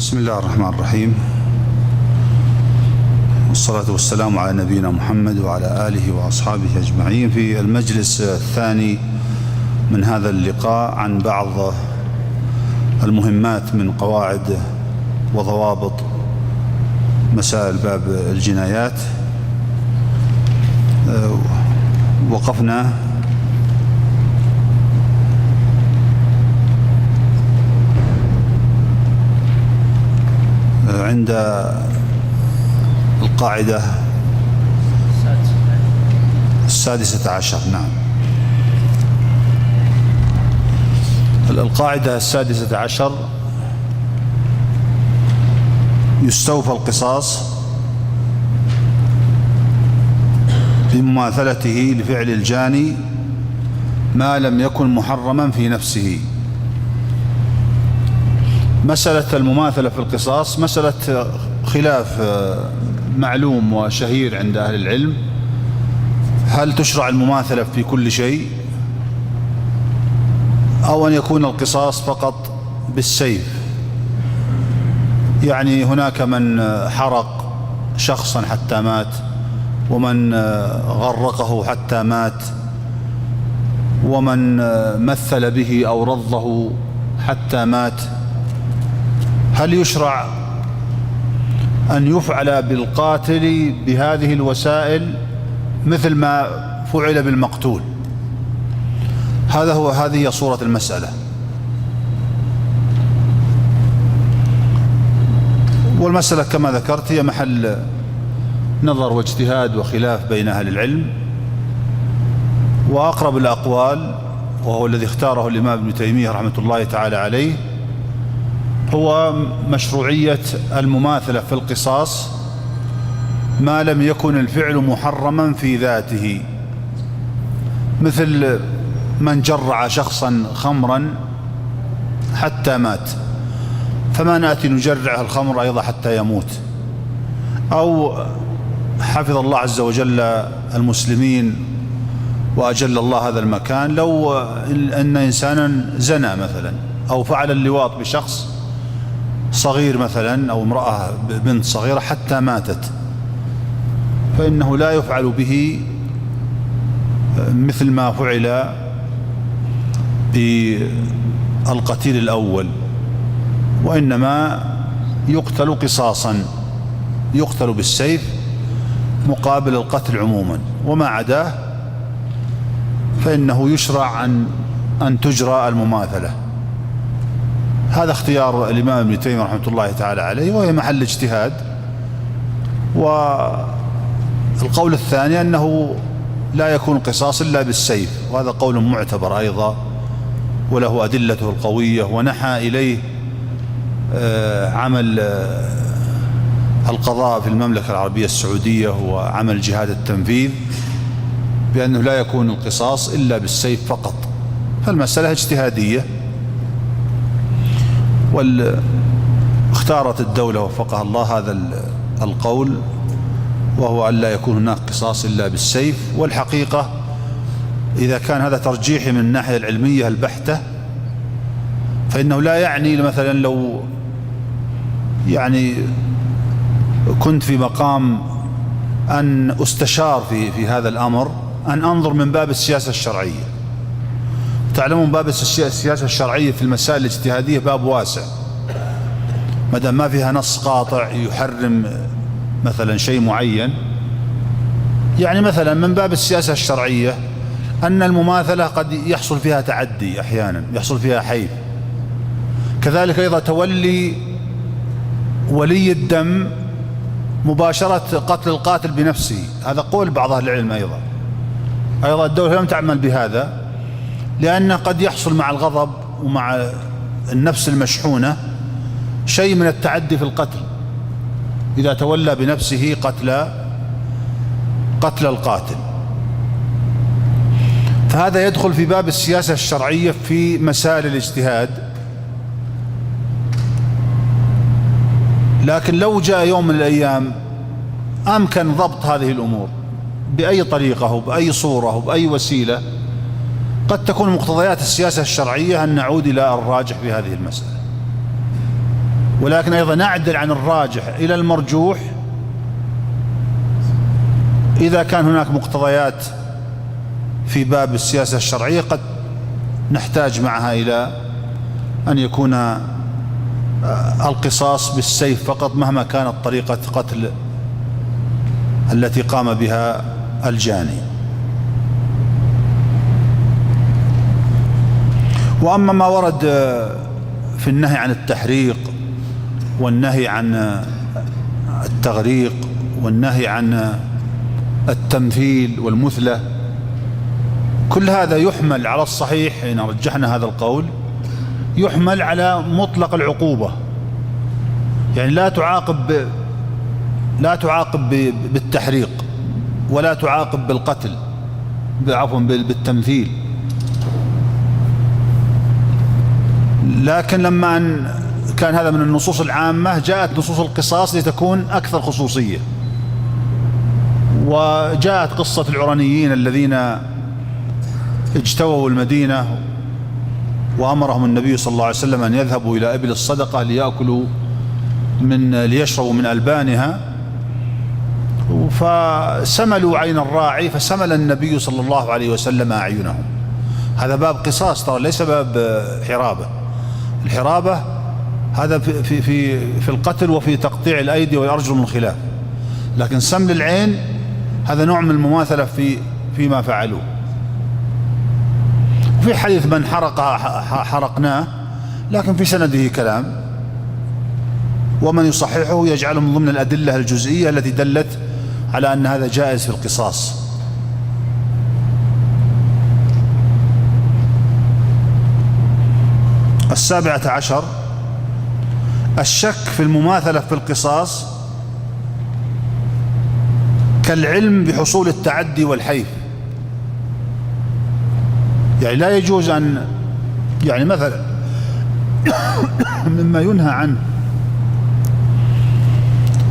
بسم الله الرحمن الرحيم، والصلاة والسلام على نبينا محمد وعلى آله وأصحابه أجمعين. في المجلس الثاني من هذا اللقاء عن بعض المهمات من قواعد وضوابط مسائل باب الجنايات. وقفنا عند القاعدة 16. نعم، القاعدة 16: يستوفى القصاص بمماثلته لفعل الجاني ما لم يكن محرما في نفسه. مسألة المماثلة في القصاص مسألة خلاف معلوم وشهير عند أهل العلم. هل تشرع المماثلة في كل شيء، أو أن يكون القصاص فقط بالسيف؟ يعني هناك من حرق شخصا حتى مات، ومن غرقه حتى مات، ومن مثل به أو رضه حتى مات. هل يشرع أن يفعل بالقاتل بهذه الوسائل مثل ما فعل بالمقتول؟ هذه هي صورة المسألة. والمسألة كما ذكرت هي محل نظر واجتهاد وخلاف بين أهل العلم، وأقرب الأقوال وهو الذي اختاره الإمام ابن تيمية رحمة الله تعالى عليه هو مشروعية المماثلة في القصاص ما لم يكن الفعل محرما في ذاته، مثل من جرع شخصا خمرا حتى مات، فما نأتي نجرعه الخمر أيضا حتى يموت. أو حفظ الله عز وجل المسلمين وأجل الله هذا المكان، لو أن إنسانا زنى مثلا أو فعل اللواط بشخص صغير مثلا، أو امرأة بنت صغيرة حتى ماتت، فإنه لا يفعل به مثل ما فعل بالقتيل الأول، وإنما يقتل قصاصا، يقتل بالسيف مقابل القتل عموما، وما عداه فإنه يشرع أن تجرى المماثلة. هذا اختيار الإمام ابن تيمية رحمة الله تعالى عليه، وهي محل اجتهاد. والقول الثاني أنه لا يكون قصاص إلا بالسيف، وهذا قول معتبر أيضا وله أدلته القوية، ونحى إليه عمل القضاء في المملكة العربية السعودية وعمل جهاد التنفيذ بأنه لا يكون القصاص إلا بالسيف فقط. فالمسألة اجتهادية، واختارت الدولة وفقها الله هذا القول، وهو أن لا يكون هناك قصاص إلا بالسيف. والحقيقة إذا كان هذا ترجيحي من الناحية العلمية البحتة، فإنه لا يعني مثلا لو يعني كنت في مقام أن أستشار في هذا الأمر أن أنظر من باب السياسة الشرعية. تعلمون باب السياسة الشرعية في المسائل الاجتهادية باب واسع، ما دام ما فيها نص قاطع يحرم مثلا شيء معين. يعني مثلا من باب السياسة الشرعية أن المماثلة قد يحصل فيها تعدي، أحيانا يحصل فيها حيف. كذلك أيضا تولي ولي الدم مباشرة قتل القاتل بنفسه، هذا قول بعض أهل العلم أيضا الدولة لم تعمل بهذا، لأنه قد يحصل مع الغضب ومع النفس المشحونة شيء من التعدي في القتل إذا تولى بنفسه قتل القاتل. فهذا يدخل في باب السياسة الشرعية في مسائل الاجتهاد. لكن لو جاء يوم من الأيام أمكن ضبط هذه الأمور بأي طريقة وبأي صورة وبأي وسيلة، قد تكون مقتضيات السياسة الشرعية أن نعود إلى الراجح في هذه المسألة. ولكن أيضا نعدل عن الراجح إلى المرجوح إذا كان هناك مقتضيات في باب السياسة الشرعية قد نحتاج معها إلى أن يكون القصاص بالسيف فقط مهما كانت طريقة قتل التي قام بها الجاني. وأما ما ورد في النهي عن التحريق والنهي عن التغريق والنهي عن التمثيل والمثلة، كل هذا يحمل على الصحيح إن رجحنا هذا القول، يحمل على مطلق العقوبة، يعني لا تعاقب بالتحريق ولا تعاقب بالقتل، عفوا بالتمثيل. لكن لما كان هذا من النصوص العامة جاءت نصوص القصاص لتكون أكثر خصوصية. وجاءت قصة العرنيين الذين اجتووا المدينة وأمرهم النبي صلى الله عليه وسلم أن يذهبوا إلى إبل الصدقة ليشربوا من ألبانها، فسملوا عين الراعي فسمل النبي صلى الله عليه وسلم أعينهم. هذا باب قصاص ترى، ليس باب حرابة. الحرابة هذا في القتل وفي تقطيع الأيدي والأرجل من خلاف، لكن سمل العين هذا نوع من المماثلة فيما فعلوه. وفي حديث من حرقناه، لكن في سنده كلام، ومن يصححه يجعله من ضمن الأدلة الجزئية التي دلت على أن هذا جائز في القصاص. السابعة عشر الشك في المماثلة في القصاص كالعلم بحصول التعدي والحيف. يعني لا يجوز أن، يعني مثلا مما ينهى عنه،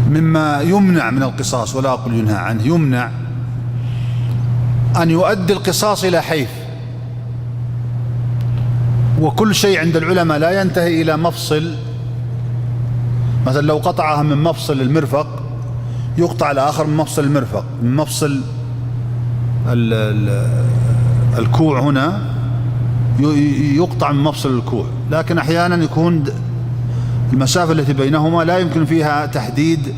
مما يمنع من القصاص، ولا أقول ينهى عنه، يمنع أن يؤدي القصاص إلى حيف. وكل شيء عند العلماء لا ينتهي إلى مفصل، مثلا لو قطعها من مفصل المرفق يقطع الآخر من مفصل المرفق، من مفصل الكوع هنا يقطع من مفصل الكوع. لكن أحيانا يكون المسافة التي بينهما لا يمكن فيها تحديد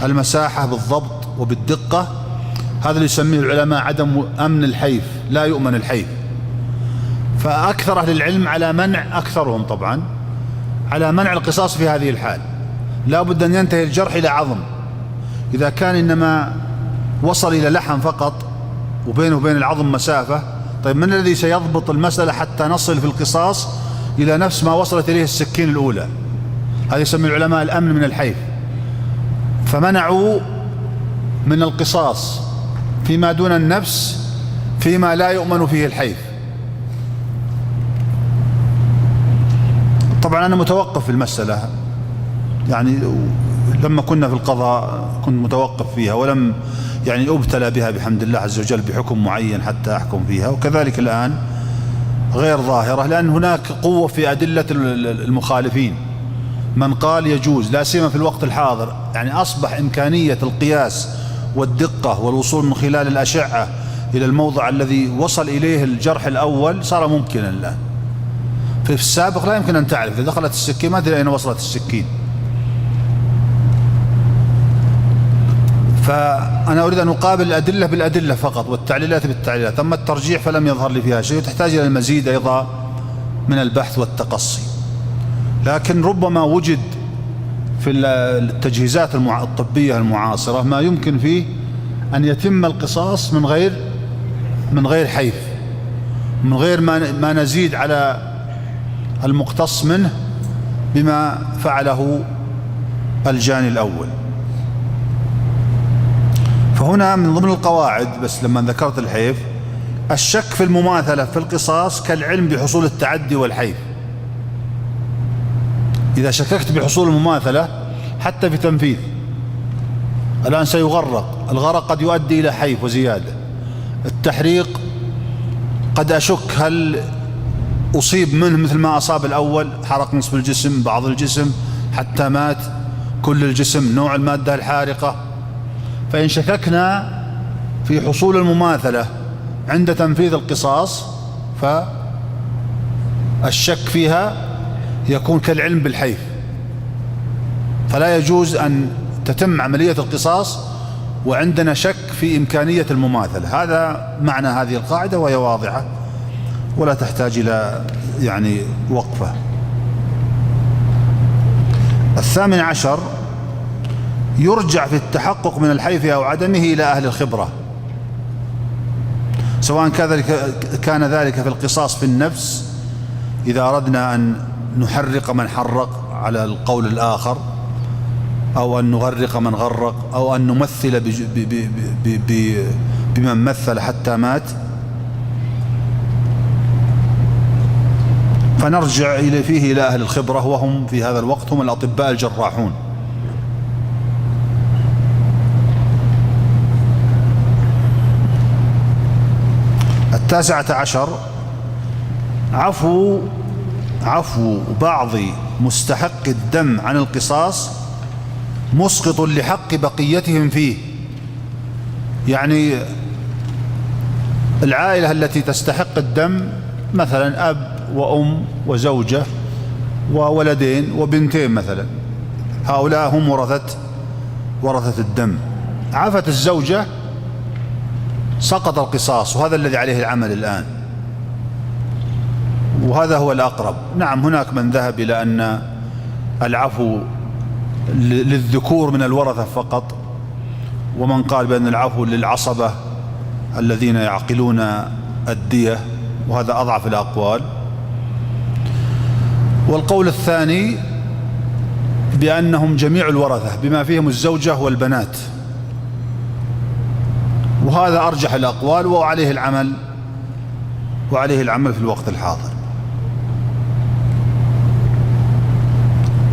المساحة بالضبط وبالدقة، هذا اللي يسميه العلماء عدم أمن الحيف، لا يؤمن الحيف. فأكثر أهل العلم على منع، أكثرهم طبعا على منع القصاص في هذه الحال. لا بد أن ينتهي الجرح إلى عظم. إذا كان إنما وصل إلى لحم فقط وبينه وبين العظم مسافة، طيب من الذي سيضبط المسألة حتى نصل في القصاص إلى نفس ما وصلت إليه السكين الأولى؟ هذا يسمي العلماء الأمن من الحيف. فمنعوا من القصاص فيما دون النفس فيما لا يؤمن فيه الحيف. طبعا أنا متوقف في المسألة، يعني لما كنا في القضاء كنت متوقف فيها، ولم يعني أبتلى بها بحمد الله عز وجل بحكم معين حتى أحكم فيها. وكذلك الآن غير ظاهرة، لأن هناك قوة في أدلة المخالفين. من قال يجوز، لا سيما في الوقت الحاضر، يعني أصبح إمكانية القياس والدقة والوصول من خلال الأشعة إلى الموضع الذي وصل إليه الجرح الأول صار ممكنا الآن. في السابق لا يمكن أن تعرف، إذا دخلت السكين ما أدري أين وصلت السكين. فأنا أريد أن أقابل الأدلة بالأدلة فقط والتعليلات بالتعليلات. أما الترجيح فلم يظهر لي فيها شيء، تحتاج إلى المزيد أيضا من البحث والتقصي. لكن ربما وجد في التجهيزات الطبية المعاصرة ما يمكن فيه أن يتم القصاص من غير حيف، من غير ما نزيد على المقتص منه بما فعله الجاني الأول. فهنا من ضمن القواعد، بس لما ذكرت الحيف، الشك في المماثلة في القصاص كالعلم بحصول التعدي والحيف. إذا شككت بحصول المماثلة حتى في تنفيذ، الآن سيغرق، الغرق قد يؤدي إلى حيف وزيادة. التحريق قد أشك هل أصيب منه مثل ما أصاب الأول، حرق نصف الجسم بعض الجسم حتى مات، كل الجسم، نوع المادة الحارقة. فإن شككنا في حصول المماثلة عند تنفيذ القصاص فالشك فيها يكون كالعلم بالحيف، فلا يجوز أن تتم عملية القصاص وعندنا شك في إمكانية المماثلة. هذا معنى هذه القاعدة، وهي واضحة ولا تحتاج إلى يعني وقفة. 18 يرجع في التحقق من الحيف أو عدمه إلى أهل الخبرة، سواء كان ذلك في القصاص في النفس إذا أردنا أن نحرق من حرق على القول الآخر، أو أن نغرق من غرق، أو أن نمثل بمن مثل حتى مات، فنرجع فيه إلى أهل الخبرة، وهم في هذا الوقت هم الأطباء الجراحون. التاسعة عشر عفو بعض مستحق الدم عن القصاص مسقط لحق بقيتهم فيه. يعني العائلة التي تستحق الدم، مثلا أب وأم وزوجة وولدين وبنتين مثلا، هؤلاء هم ورثة الدم. عفت الزوجة سقط القصاص، وهذا الذي عليه العمل الآن، وهذا هو الأقرب. نعم، هناك من ذهب إلى أن العفو للذكور من الورثة فقط، ومن قال بأن العفو للعصبة الذين يعقلون الدية، وهذا أضعف الأقوال. والقول الثاني بأنهم جميع الورثة بما فيهم الزوجة والبنات، وهذا أرجح الأقوال وعليه العمل في الوقت الحاضر.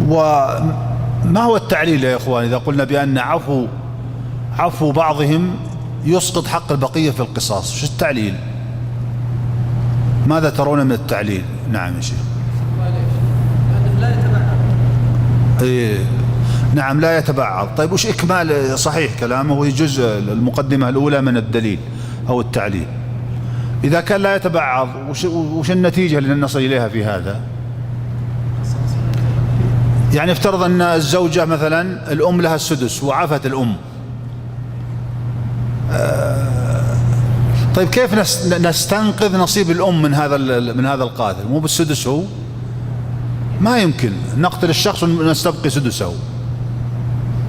وما هو التعليل يا إخوان إذا قلنا بأن عفو بعضهم يسقط حق البقية في القصاص؟ شو التعليل؟ ماذا ترون من التعليل؟ نعم يا شيخ. لا يتبعض. إيه نعم، لا يتبعض. طيب وش إكمال؟ صحيح كلامه، هو جزء المقدمة الأولى من الدليل أو التعليل. إذا كان لا يتبعض، وش النتيجة اللي نصل إليها في هذا؟ يعني افترض أن الزوجة مثلا الأم لها السدس وعفت الأم، طيب كيف نستنقذ نصيب الأم من هذا القاتل؟ مو بالسدس هو؟ ما يمكن نقتل الشخص ونستبقي سدسه،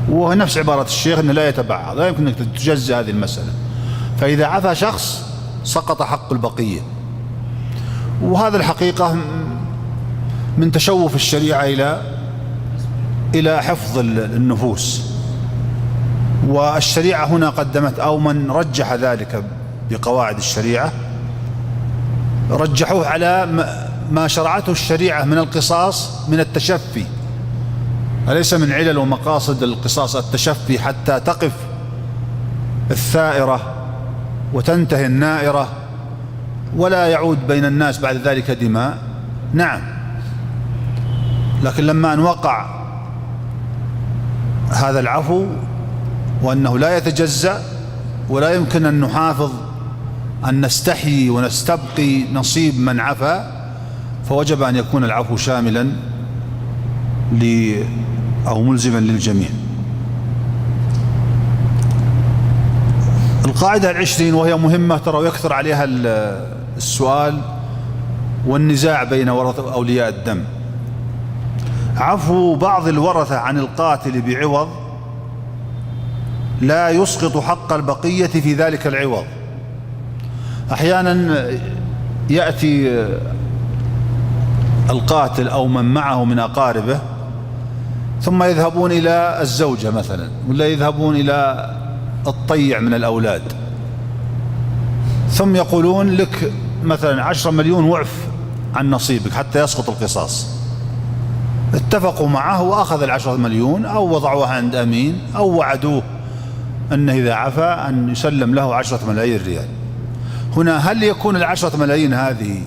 وهو نفس عبارة الشيخ أنه لا يتبعض، لا يمكن أن تجزأ هذه المسألة. فإذا عفى شخص سقط حق البقية، وهذا الحقيقة من تشوف الشريعة إلى حفظ النفوس. والشريعة هنا قدمت، أو من رجح ذلك بقواعد الشريعة رجحوه على ما شرعته الشريعة من القصاص من التشفي. أليس من علل ومقاصد القصاص التشفي حتى تقف الثائرة وتنتهي النائرة ولا يعود بين الناس بعد ذلك دماء؟ نعم، لكن لما أن وقع هذا العفو وأنه لا يتجزأ ولا يمكن أن نحافظ أن نستحيي ونستبقي نصيب من عفا، فوجب أن يكون العفو شاملا أو ملزما للجميع. القاعدة 20 وهي مهمة ترى، ويكثر عليها السؤال والنزاع بين ورثة أولياء الدم. عفو بعض الورثة عن القاتل بعوض لا يسقط حق البقية في ذلك العوض. أحيانا يأتي القاتل أو من معه من أقاربه ثم يذهبون إلى الزوجة مثلا، ولا يذهبون إلى الطيع من الأولاد، ثم يقولون لك مثلا 10 مليون وعف عن نصيبك حتى يسقط القصاص. اتفقوا معه وأخذ 10 مليون، أو وضعوها عند أمين، أو وعدوه أنه إذا عفا أن يسلم له 10 ملايين ريال. هنا هل يكون 10 ملايين هذه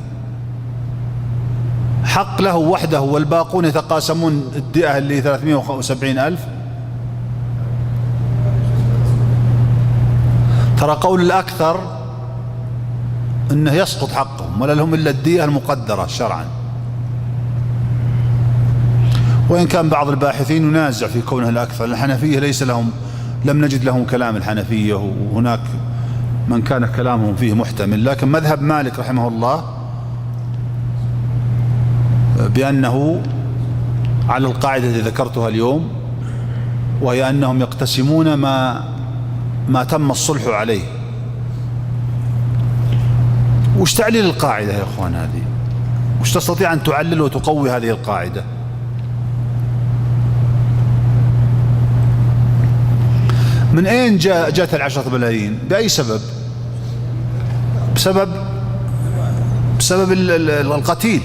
حق له وحده والباقون يتقاسمون الدئة اللي 370,000. ترى قول الأكثر أنه يسقط حقهم ولا لهم إلا الدية المقدرة شرعا، وإن كان بعض الباحثين ينازع في كونه الأكثر. الحنفية ليس لهم، لم نجد لهم كلام الحنفية، وهناك من كان كلامهم فيه محتمل، لكن مذهب مالك رحمه الله بأنه على القاعدة التي ذكرتها اليوم، وهي أنهم يقتسمون ما تم الصلح عليه. وش تعليل القاعدة يا إخوان هذه؟ وش تستطيع أن تعلل وتقوي هذه القاعدة؟ من أين جاءت 10 ملايين؟ بأي سبب؟ بسبب القتيل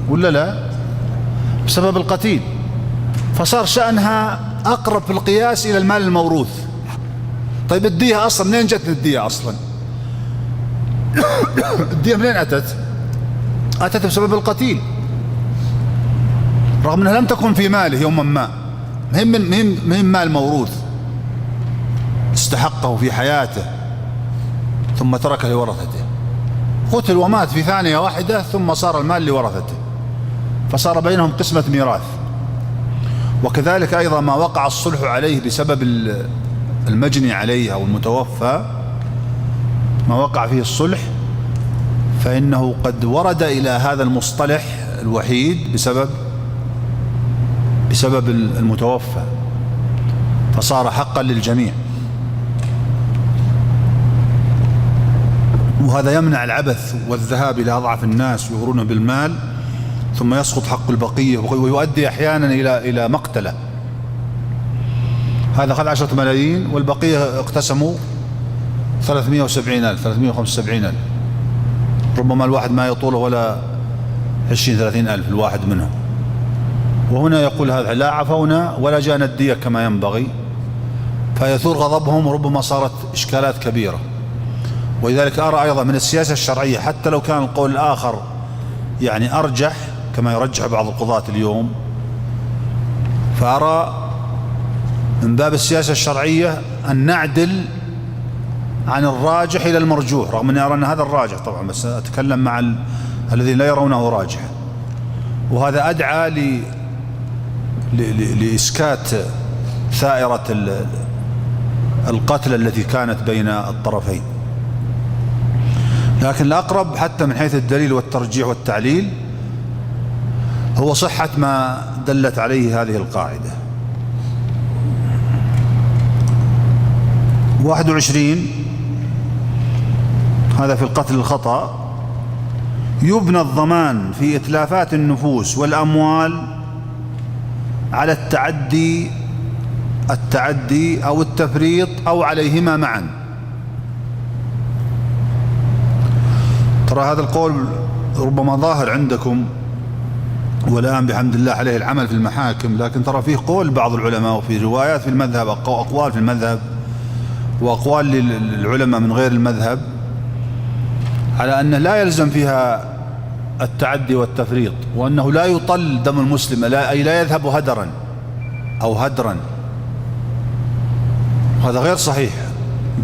ولا لا؟ بسبب القتيل، فصار شأنها أقرب في القياس إلى المال الموروث. طيب الدية أصلا منين جت الدية أصلا؟ الدية منين أتت؟ أتت بسبب القتيل، رغم أنها لم تكن في ماله يوما ما، مهم مال موروث استحقه في حياته ثم تركه لورثته، قتل ومات في ثانية واحدة ثم صار المال لورثته، فصار بينهم قسمة ميراث. وكذلك أيضا ما وقع الصلح عليه بسبب المجني عليه أو المتوفى، ما وقع فيه الصلح، فإنه قد ورد إلى هذا المصطلح الوحيد بسبب المتوفى، فصار حقا للجميع. وهذا يمنع العبث والذهاب إلى أضعف الناس يغرون بالمال ثم يسقط حق البقية، ويؤدي أحيانا إلى مقتله. هذا أخذ 10 ملايين والبقية اقتسموا 370,000 375,000، ربما الواحد ما يطوله ولا 20-30,000 الواحد منهم. وهنا يقول هذا لا عفونا ولا جاءنا الدية كما ينبغي، فيثور غضبهم وربما صارت إشكالات كبيرة. ولذلك أرى أيضا من السياسة الشرعية، حتى لو كان القول الآخر يعني أرجح كما يرجح بعض القضاة اليوم، فأرى من باب السياسة الشرعية أن نعدل عن الراجح إلى المرجوح، رغم أني أرى أن هذا الراجح طبعا، بس أتكلم مع الذين لا يرونه راجحا. وهذا أدعى لإسكات ثائرة القتل التي كانت بين الطرفين. لكن الأقرب حتى من حيث الدليل والترجيح والتعليل هو صحة ما دلت عليه هذه القاعدة. 21 هذا في القتل الخطأ: يبنى الضمان في إتلافات النفوس والأموال على التعدي أو التفريط أو عليهما معا. ترى هذا القول ربما ظاهر عندكم والآن بحمد الله عليه العمل في المحاكم، لكن ترى فيه قول بعض العلماء وفي روايات في المذهب، أقوال في المذهب وأقوال للعلماء من غير المذهب، على أنه لا يلزم فيها التعدي والتفريط، وأنه لا يطل دم المسلم، أي لا يذهب هدرا أو هدرا. هذا غير صحيح،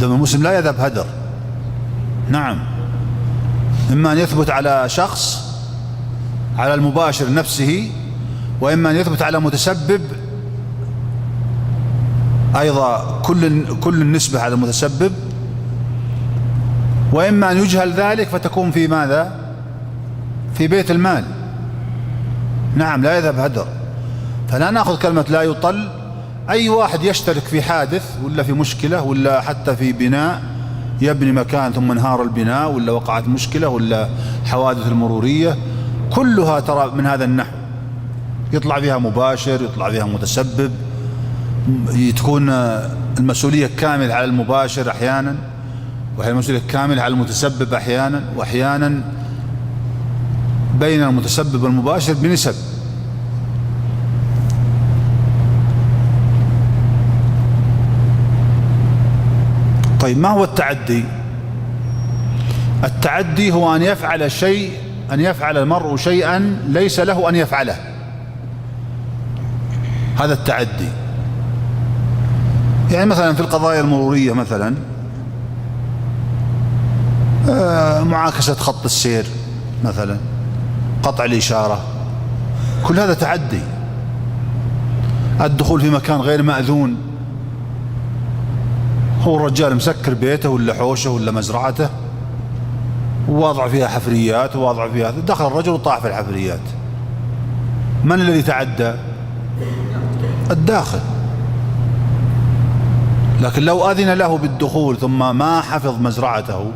دم المسلم لا يذهب هدر. نعم، إما أن يثبت على شخص، على المباشر نفسه، وإما أن يثبت على متسبب أيضا كل النسبة على المتسبب، وإما أن يجهل ذلك فتكون في ماذا؟ في بيت المال. نعم، لا يذهب هدر. فلا نأخذ كلمة لا يطل. أي واحد يشترك في حادث ولا في مشكلة ولا حتى في بناء، يبني مكان ثم انهار البناء ولا وقعت مشكلة ولا حوادث المرورية، كلها ترى من هذا النحو، يطلع فيها مباشر، يطلع فيها متسبب، تكون المسؤولية كاملة على المباشر أحيانا، وهي المسؤولية كاملة على المتسبب أحيانا، وأحيانا بين المتسبب والمباشر بنسب. طيب ما هو التعدي؟ التعدي هو أن يفعل شيء أن يفعل المرء شيئا ليس له أن يفعله، هذا التعدي. يعني مثلا في القضايا المرورية مثلا معاكسة خط السير مثلا، قطع الإشارة، كل هذا تعدي. الدخول في مكان غير مأذون، هو الرجال مسكر بيته ولا حوشه ولا مزرعته وواضع فيها حفريات وواضع فيها، دخل الرجل وطاح في الحفريات، من الذي تعدى؟ الداخل. لكن لو أذن له بالدخول ثم ما حفظ مزرعته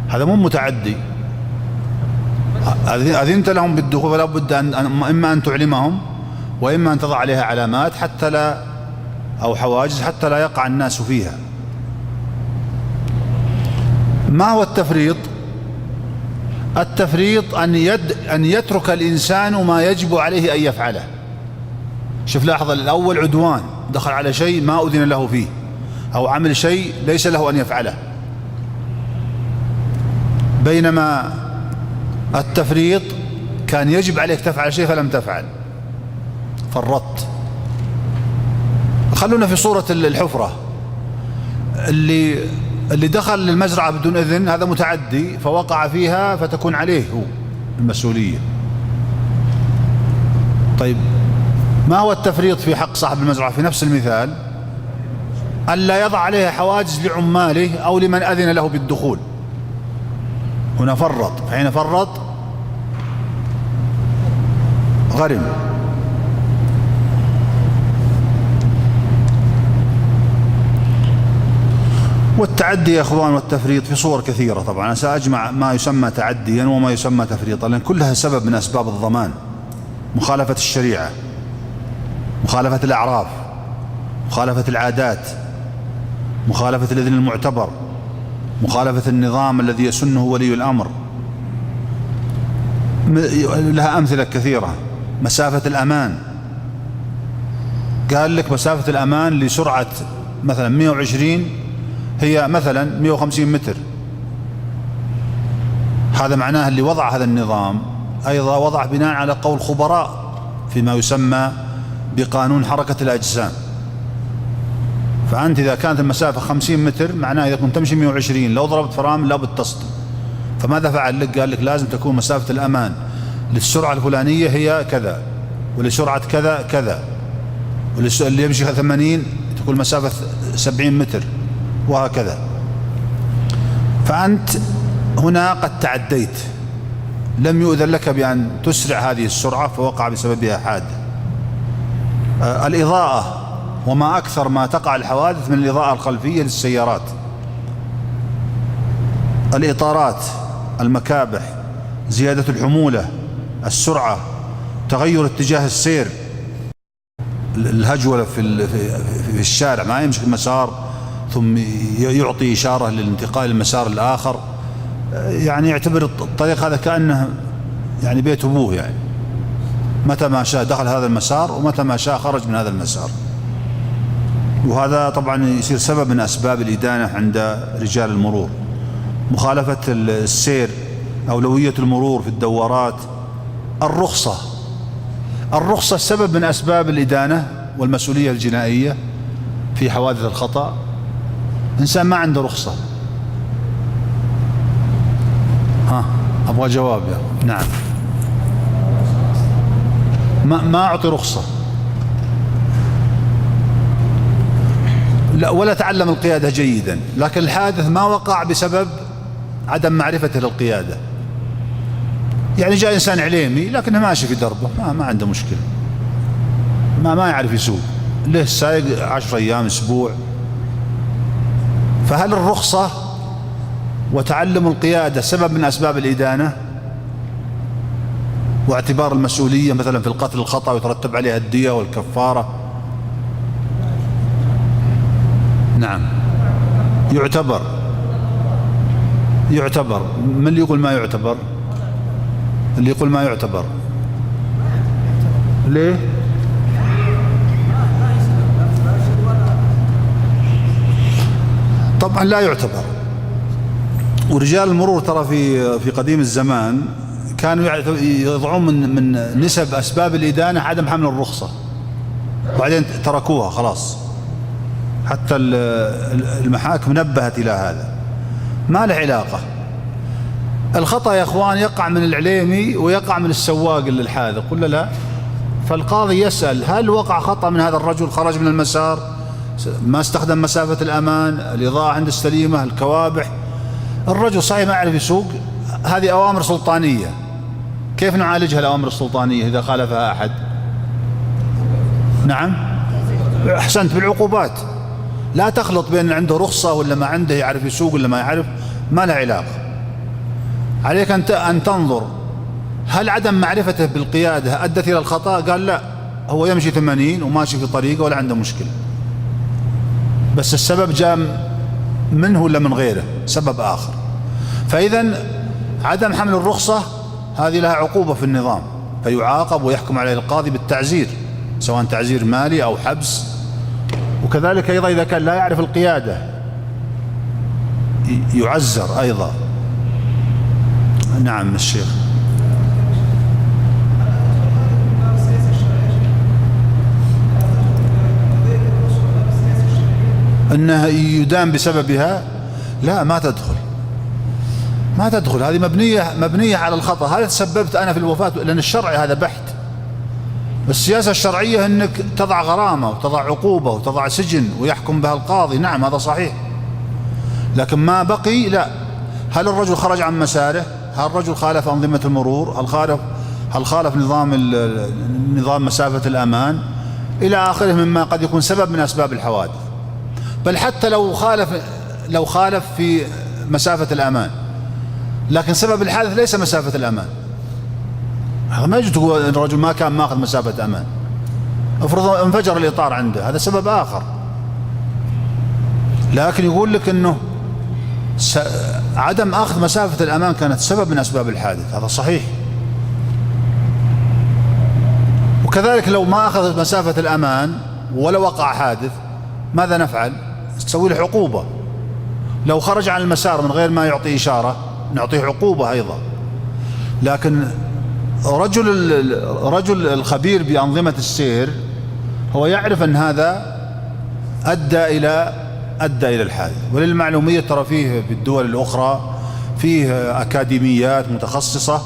هذا مو متعدي. أذنت لهم بالدخول فلا بد أن إما أن تعلمهم وإما أن تضع عليها علامات حتى لا، أو حواجز حتى لا يقع الناس فيها. ما هو التفريط؟ التفريط أن يترك الإنسان ما يجب عليه أن يفعله. شوف لاحظ، الأول عدوان، دخل على شيء ما أذن له فيه أو عمل شيء ليس له أن يفعله، بينما التفريط كان يجب عليك تفعل شيء فلم تفعل، فرطت. خلونا في صورة الحفرة، اللي دخل للمزرعة بدون إذن هذا متعدي فوقع فيها فتكون عليه هو المسؤولية. طيب ما هو التفريط في حق صاحب المزرعة في نفس المثال؟ ألا يضع عليها حواجز لعماله أو لمن أذن له بالدخول، هنا فرط، حين فرط غرم. والتعدي يا اخوان والتفريط في صور كثيرة. طبعا أنا سأجمع ما يسمى تعديا وما يسمى تفريطا، لأن كلها سبب من أسباب الضمان: مخالفة الشريعة، مخالفة الأعراف، مخالفة العادات، مخالفة الإذن المعتبر، مخالفة النظام الذي يسنه ولي الأمر. لها أمثلة كثيرة. مسافة الأمان، قال لك مسافة الأمان لسرعة مثلا 120 هي مثلا 150 متر، هذا معناه اللي وضع هذا النظام أيضا وضع بناء على قول خبراء فيما يسمى بقانون حركة الأجسام. فأنت إذا كانت المسافة 50 متر معناه إذا كنت تمشي 120 لو ضربت فرامل لابد تصدم. فماذا فعل لك؟ قال لك لازم تكون مسافة الأمان للسرعة الفلانية هي كذا، ولسرعة كذا كذا، واللي يمشي 80 تكون مسافة 70 متر، وهكذا. فأنت هنا قد تعديت، لم يؤذن لك بأن تسرع هذه السرعة فوقع بسببها حادث. الإضاءة، وما أكثر ما تقع الحوادث من الإضاءة الخلفية للسيارات. الإطارات، المكابح، زيادة الحمولة، السرعة، تغير اتجاه السير، الهجولة في الشارع، ما يمشي المسار ثم يعطي إشارة للانتقال للمسار الآخر، يعني يعتبر الطريق هذا كأنه يعني بيت أبوه، يعني متى ما شاء دخل هذا المسار ومتى ما شاء خرج من هذا المسار. وهذا طبعا يصير سبب من أسباب الإدانة عند رجال المرور. مخالفة السير، أولوية المرور في الدوارات، الرخصة سبب من أسباب الإدانة والمسؤولية الجنائية في حوادث الخطأ. إنسان ما عنده رخصة، أبغى جواب يا نعم. ما أعطي رخصة، لا، ولا تعلم القيادة جيدا، لكن الحادث ما وقع بسبب عدم معرفته للقيادة. يعني جاء إنسان عليمي لكنه ماشي في دربه، ما عنده مشكلة، ما يعرف يسوق، له سايق 10 أيام أسبوع. فهل الرخصة وتعلم القيادة سبب من أسباب الإدانة واعتبار المسؤولية مثلا في القتل الخطأ ويترتب عليها الدية والكفارة؟ نعم، يعتبر. من اللي يقول ما يعتبر؟ اللي يقول ما يعتبر ليه؟ طبعا لا يعتبر. ورجال المرور ترى في قديم الزمان كانوا يضعون من نسب أسباب الإدانة عدم حمل الرخصة، وبعدين تركوها خلاص. حتى المحاكم نبهت إلى هذا. ما له علاقة. الخطأ يا أخوان يقع من العليمي ويقع من السواق الحاذق ولا لا؟ فالقاضي يسأل هل وقع خطأ من هذا الرجل؟ خرج من المسار، ما استخدم مسافة الأمان، الإضاءة عند السليمة، الكوابح. الرجل صحيح ما يعرف يسوق، هذه أوامر سلطانية. كيف نعالجها الأوامر السلطانية إذا خالفها أحد؟ نعم، أحسنت، بالعقوبات. لا تخلط بين عنده رخصة ولا ما عنده، يعرف يسوق ولا ما يعرف، ما له علاقة. عليك أن تنظر هل عدم معرفته بالقيادة أدت إلى الخطأ؟ قال لا، هو يمشي 80 وماشي في طريقه ولا عنده مشكلة، بس السبب جاء منه ولا من غيره، سبب آخر. فإذا عدم حمل الرخصة هذه لها عقوبة في النظام، فيعاقب ويحكم عليه القاضي بالتعزير، سواء تعزير مالي أو حبس. وكذلك أيضا إذا كان لا يعرف القيادة يعزر أيضا. نعم الشيخ. أنه يدان بسببها؟ لا، ما تدخل، ما تدخل. هذه مبنية على الخطأ. هذا تسببت أنا في الوفاة، لأن الشرع هذا بحت. السياسة الشرعية أنك تضع غرامة وتضع عقوبة وتضع سجن ويحكم بها القاضي، نعم هذا صحيح. لكن ما بقي لا. هل الرجل خرج عن مساره؟ هل الرجل خالف أنظمة المرور؟ هل خالف نظام مسافة الأمان؟ إلى آخره مما قد يكون سبب من أسباب الحوادث. بل حتى لو خالف في مسافة الأمان، لكن سبب الحادث ليس مسافة الأمان، هذا ما يجوز تقول أن الرجل ما كان ماخذ مسافة أمان. افرض انفجر الإطار عنده، هذا سبب آخر. لكن يقول لك أنه عدم أخذ مسافة الأمان كانت سبب من أسباب الحادث، هذا صحيح. وكذلك لو ما أخذ مسافة الأمان ولا وقع حادث، ماذا نفعل؟ تسوي له عقوبة. لو خرج عن المسار من غير ما يعطي إشارة نعطيه عقوبة أيضا. لكن رجل الخبير بأنظمة السير هو يعرف أن هذا أدى إلى الحادث. وللمعلومية ترى فيه في الدول الأخرى فيه أكاديميات متخصصة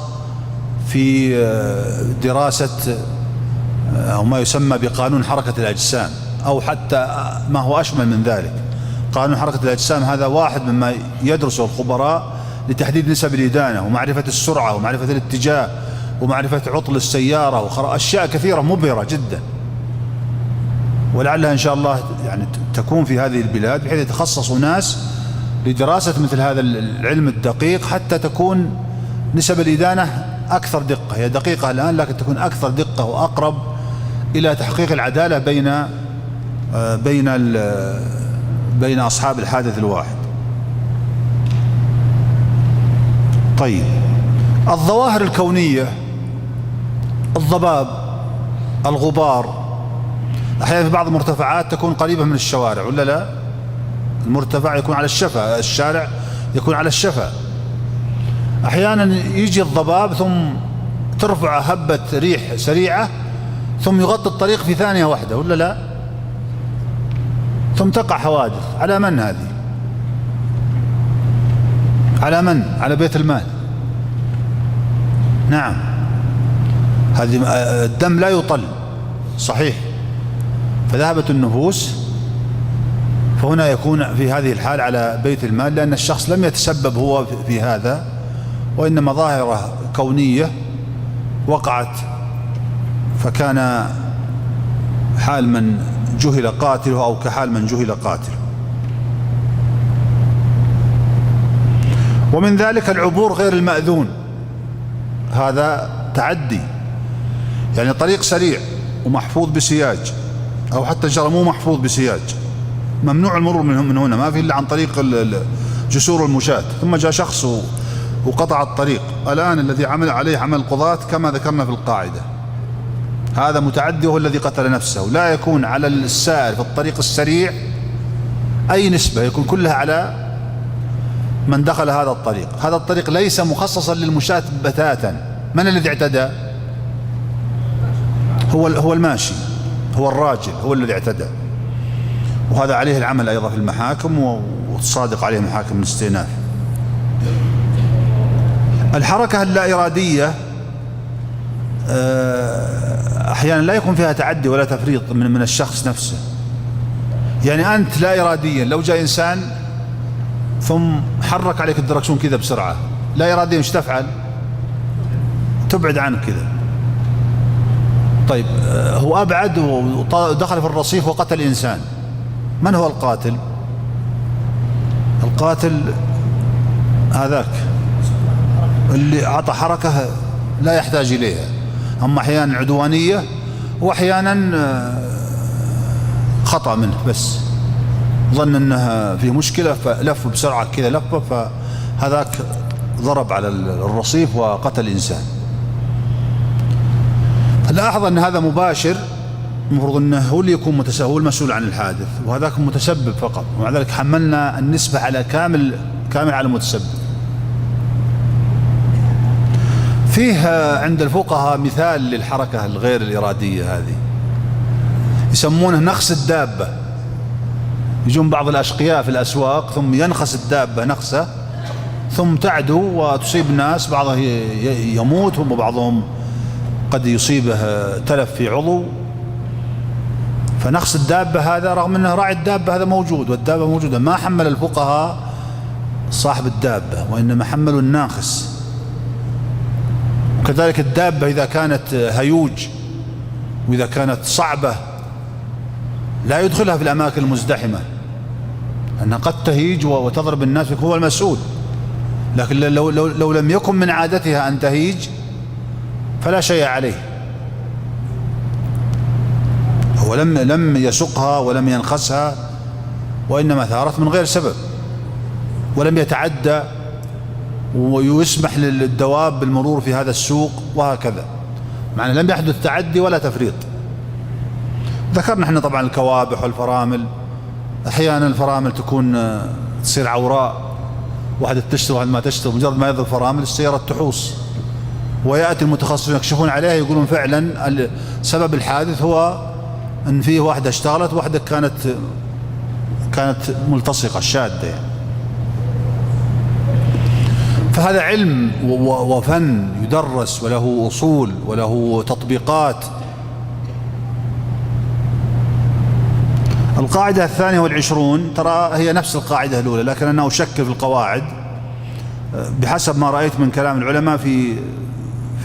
في دراسة أو ما يسمى بقانون حركة الأجسام، أو حتى ما هو أشمل من ذلك. قانون حركة الأجسام هذا واحد مما يدرسه الخبراء لتحديد نسب الإدانة ومعرفة السرعة ومعرفة الاتجاه ومعرفة عطل السيارة وأشياء كثيرة مبهرة جدا. ولعلها إن شاء الله يعني تكون في هذه البلاد، بحيث يتخصصوا ناس لدراسة مثل هذا العلم الدقيق، حتى تكون نسب الإدانة أكثر دقة. هي دقيقة الآن لكن تكون أكثر دقة وأقرب إلى تحقيق العدالة بين أصحاب الحادث الواحد. طيب، الظواهر الكونية، الضباب، الغبار، أحيانا في بعض المرتفعات تكون قريبة من الشوارع ولا لا؟ المرتفع يكون على الشفا، الشارع يكون على الشفا. أحيانا يجي الضباب ثم ترفع هبة ريح سريعة ثم يغطي الطريق في ثانية واحدة ولا لا؟ ثم تقع حوادث. على من هذه؟ على من؟ على بيت المال. نعم، هذه الدم لا يطل، صحيح، فذهبت النفوس. فهنا يكون في هذه الحال على بيت المال، لأن الشخص لم يتسبب هو في هذا، وإنما ظاهرة كونية وقعت، فكان حال من جهل قاتله أو كحال من جهل قاتله. ومن ذلك العبور غير المأذون، هذا تعدي. يعني طريق سريع ومحفوظ بسياج، أو حتى جرى مو محفوظ بسياج، ممنوع المرور من هنا، ما في إلا عن طريق جسور المشاة، ثم جاء شخص وقطع الطريق. الآن الذي عمل عليه عمل القضاة كما ذكرنا في القاعدة، هذا متعدي وهو الذي قتل نفسه. لا يكون على السائر في الطريق السريع أي نسبة، يكون كلها على من دخل هذا الطريق. هذا الطريق ليس مخصصا للمشاة بتاتا، من الذي اعتدى؟ هو الماشي، هو الراجل، هو الذي اعتدى. وهذا عليه العمل أيضا في المحاكم، والصادق عليه محاكم الاستئناف. الحركة اللا إرادية أحيانا لا يكون فيها تعدي ولا تفريط من الشخص نفسه. يعني أنت لا إراديا لو جاء إنسان ثم حرك عليك الدركسون كذا بسرعة، لا إراديا ايش تفعل؟ تبعد عنه كذا. طيب هو أبعد ودخل في الرصيف وقتل إنسان، من هو القاتل؟ القاتل هذاك اللي أعطى حركة لا يحتاج إليها. أما أحيانا عدوانية وأحيانا خطأ منه، بس ظن أنها في مشكلة فلف بسرعة كذا لفة، فهذاك ضرب على الرصيف وقتل إنسان. لاحظ أن هذا مباشر، المفروض أنه هو اللي يكون هو المسؤول عن الحادث، وهذاك متسبب فقط، ومع ذلك حملنا النسبة على كامل على المتسبب. فيه عند الفقهاء مثال للحركة الغير الإرادية هذه، يسمونه نخس الدابة. يجون بعض الأشقياء في الأسواق ثم ينخس الدابة نخسة ثم تعدو وتصيب الناس، بعضهم يموت وبعضهم قد يصيبه تلف في عضو. فنخس الدابة هذا رغم أنه راعي الدابة هذا موجود والدابة موجودة، ما حمل الفقهاء صاحب الدابة وإنما حملوا الناخس. وكذلك الدابة إذا كانت هيوج وإذا كانت صعبة لا يدخلها في الأماكن المزدحمة، أنها قد تهيج وتضرب الناس، يكون هو المسؤول. لكن لو لم يكن من عادتها أن تهيج فلا شيء عليه، هو لم يسقها ولم ينخسها، وإنما ثارت من غير سبب، ولم يتعدى ويسمح للدواب بالمرور في هذا السوق وهكذا، معنى لم يحدث تعدي ولا تفريط. ذكرنا احنا طبعا الكوابح والفرامل، احيانا الفرامل تكون تصير عوراء، واحدة تشتري واحد ما تشتري، مجرد ما يضرب فرامل السيارة تحوص، ويأتي المتخصصون يكشفون عليها يقولون فعلا سبب الحادث هو ان فيه واحدة اشتغلت واحدة كانت ملتصقة شادة يعني. فهذا علم وفن يدرس وله أصول وله تطبيقات. القاعدة 22 ترى هي نفس القاعدة الأولى، لكن أنا أشكل في القواعد بحسب ما رأيت من كلام العلماء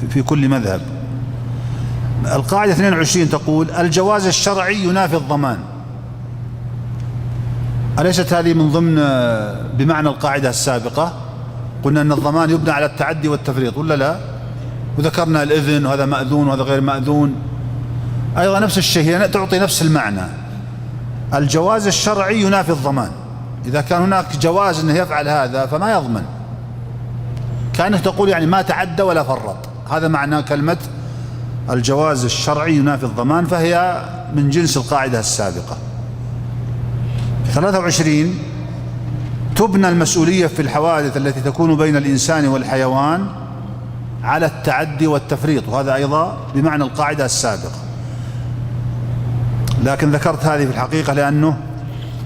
في كل مذهب. القاعدة 22 تقول الجواز الشرعي ينافي الضمان. أليست هذه من ضمن بمعنى القاعدة السابقة؟ قلنا أن الضمان يبنى على التعدي والتفريط ولا لا؟ وذكرنا الإذن وهذا مأذون وهذا غير مأذون، أيضا نفس الشيء، هي تعطي نفس المعنى. الجواز الشرعي ينافي الضمان. إذا كان هناك جواز أنه يفعل هذا فما يضمن، كأنك تقول يعني ما تعدى ولا فرط، هذا معنى كلمة الجواز الشرعي ينافي الضمان، فهي من جنس القاعدة السابقة. 23 تبنى المسؤولية في الحوادث التي تكون بين الإنسان والحيوان على التعدي والتفريط، وهذا أيضا بمعنى القاعدة السابقة، لكن ذكرت هذه في الحقيقة لأنه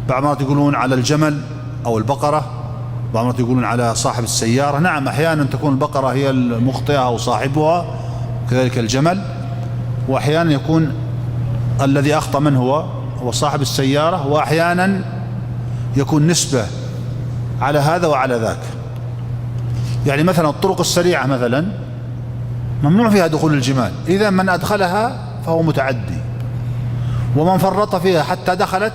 بعض مرات يقولون على الجمل أو البقرة، بعض مرات يقولون على صاحب السيارة. نعم أحيانا تكون البقرة هي المخطئة أو صاحبها، كذلك الجمل، وأحيانا يكون الذي أخطأ من هو صاحب السيارة، وأحيانا يكون نسبة على هذا وعلى ذاك. يعني مثلا الطرق السريعة مثلا ممنوع فيها دخول الجمال، إذا من أدخلها فهو متعدي، ومن فرط فيها حتى دخلت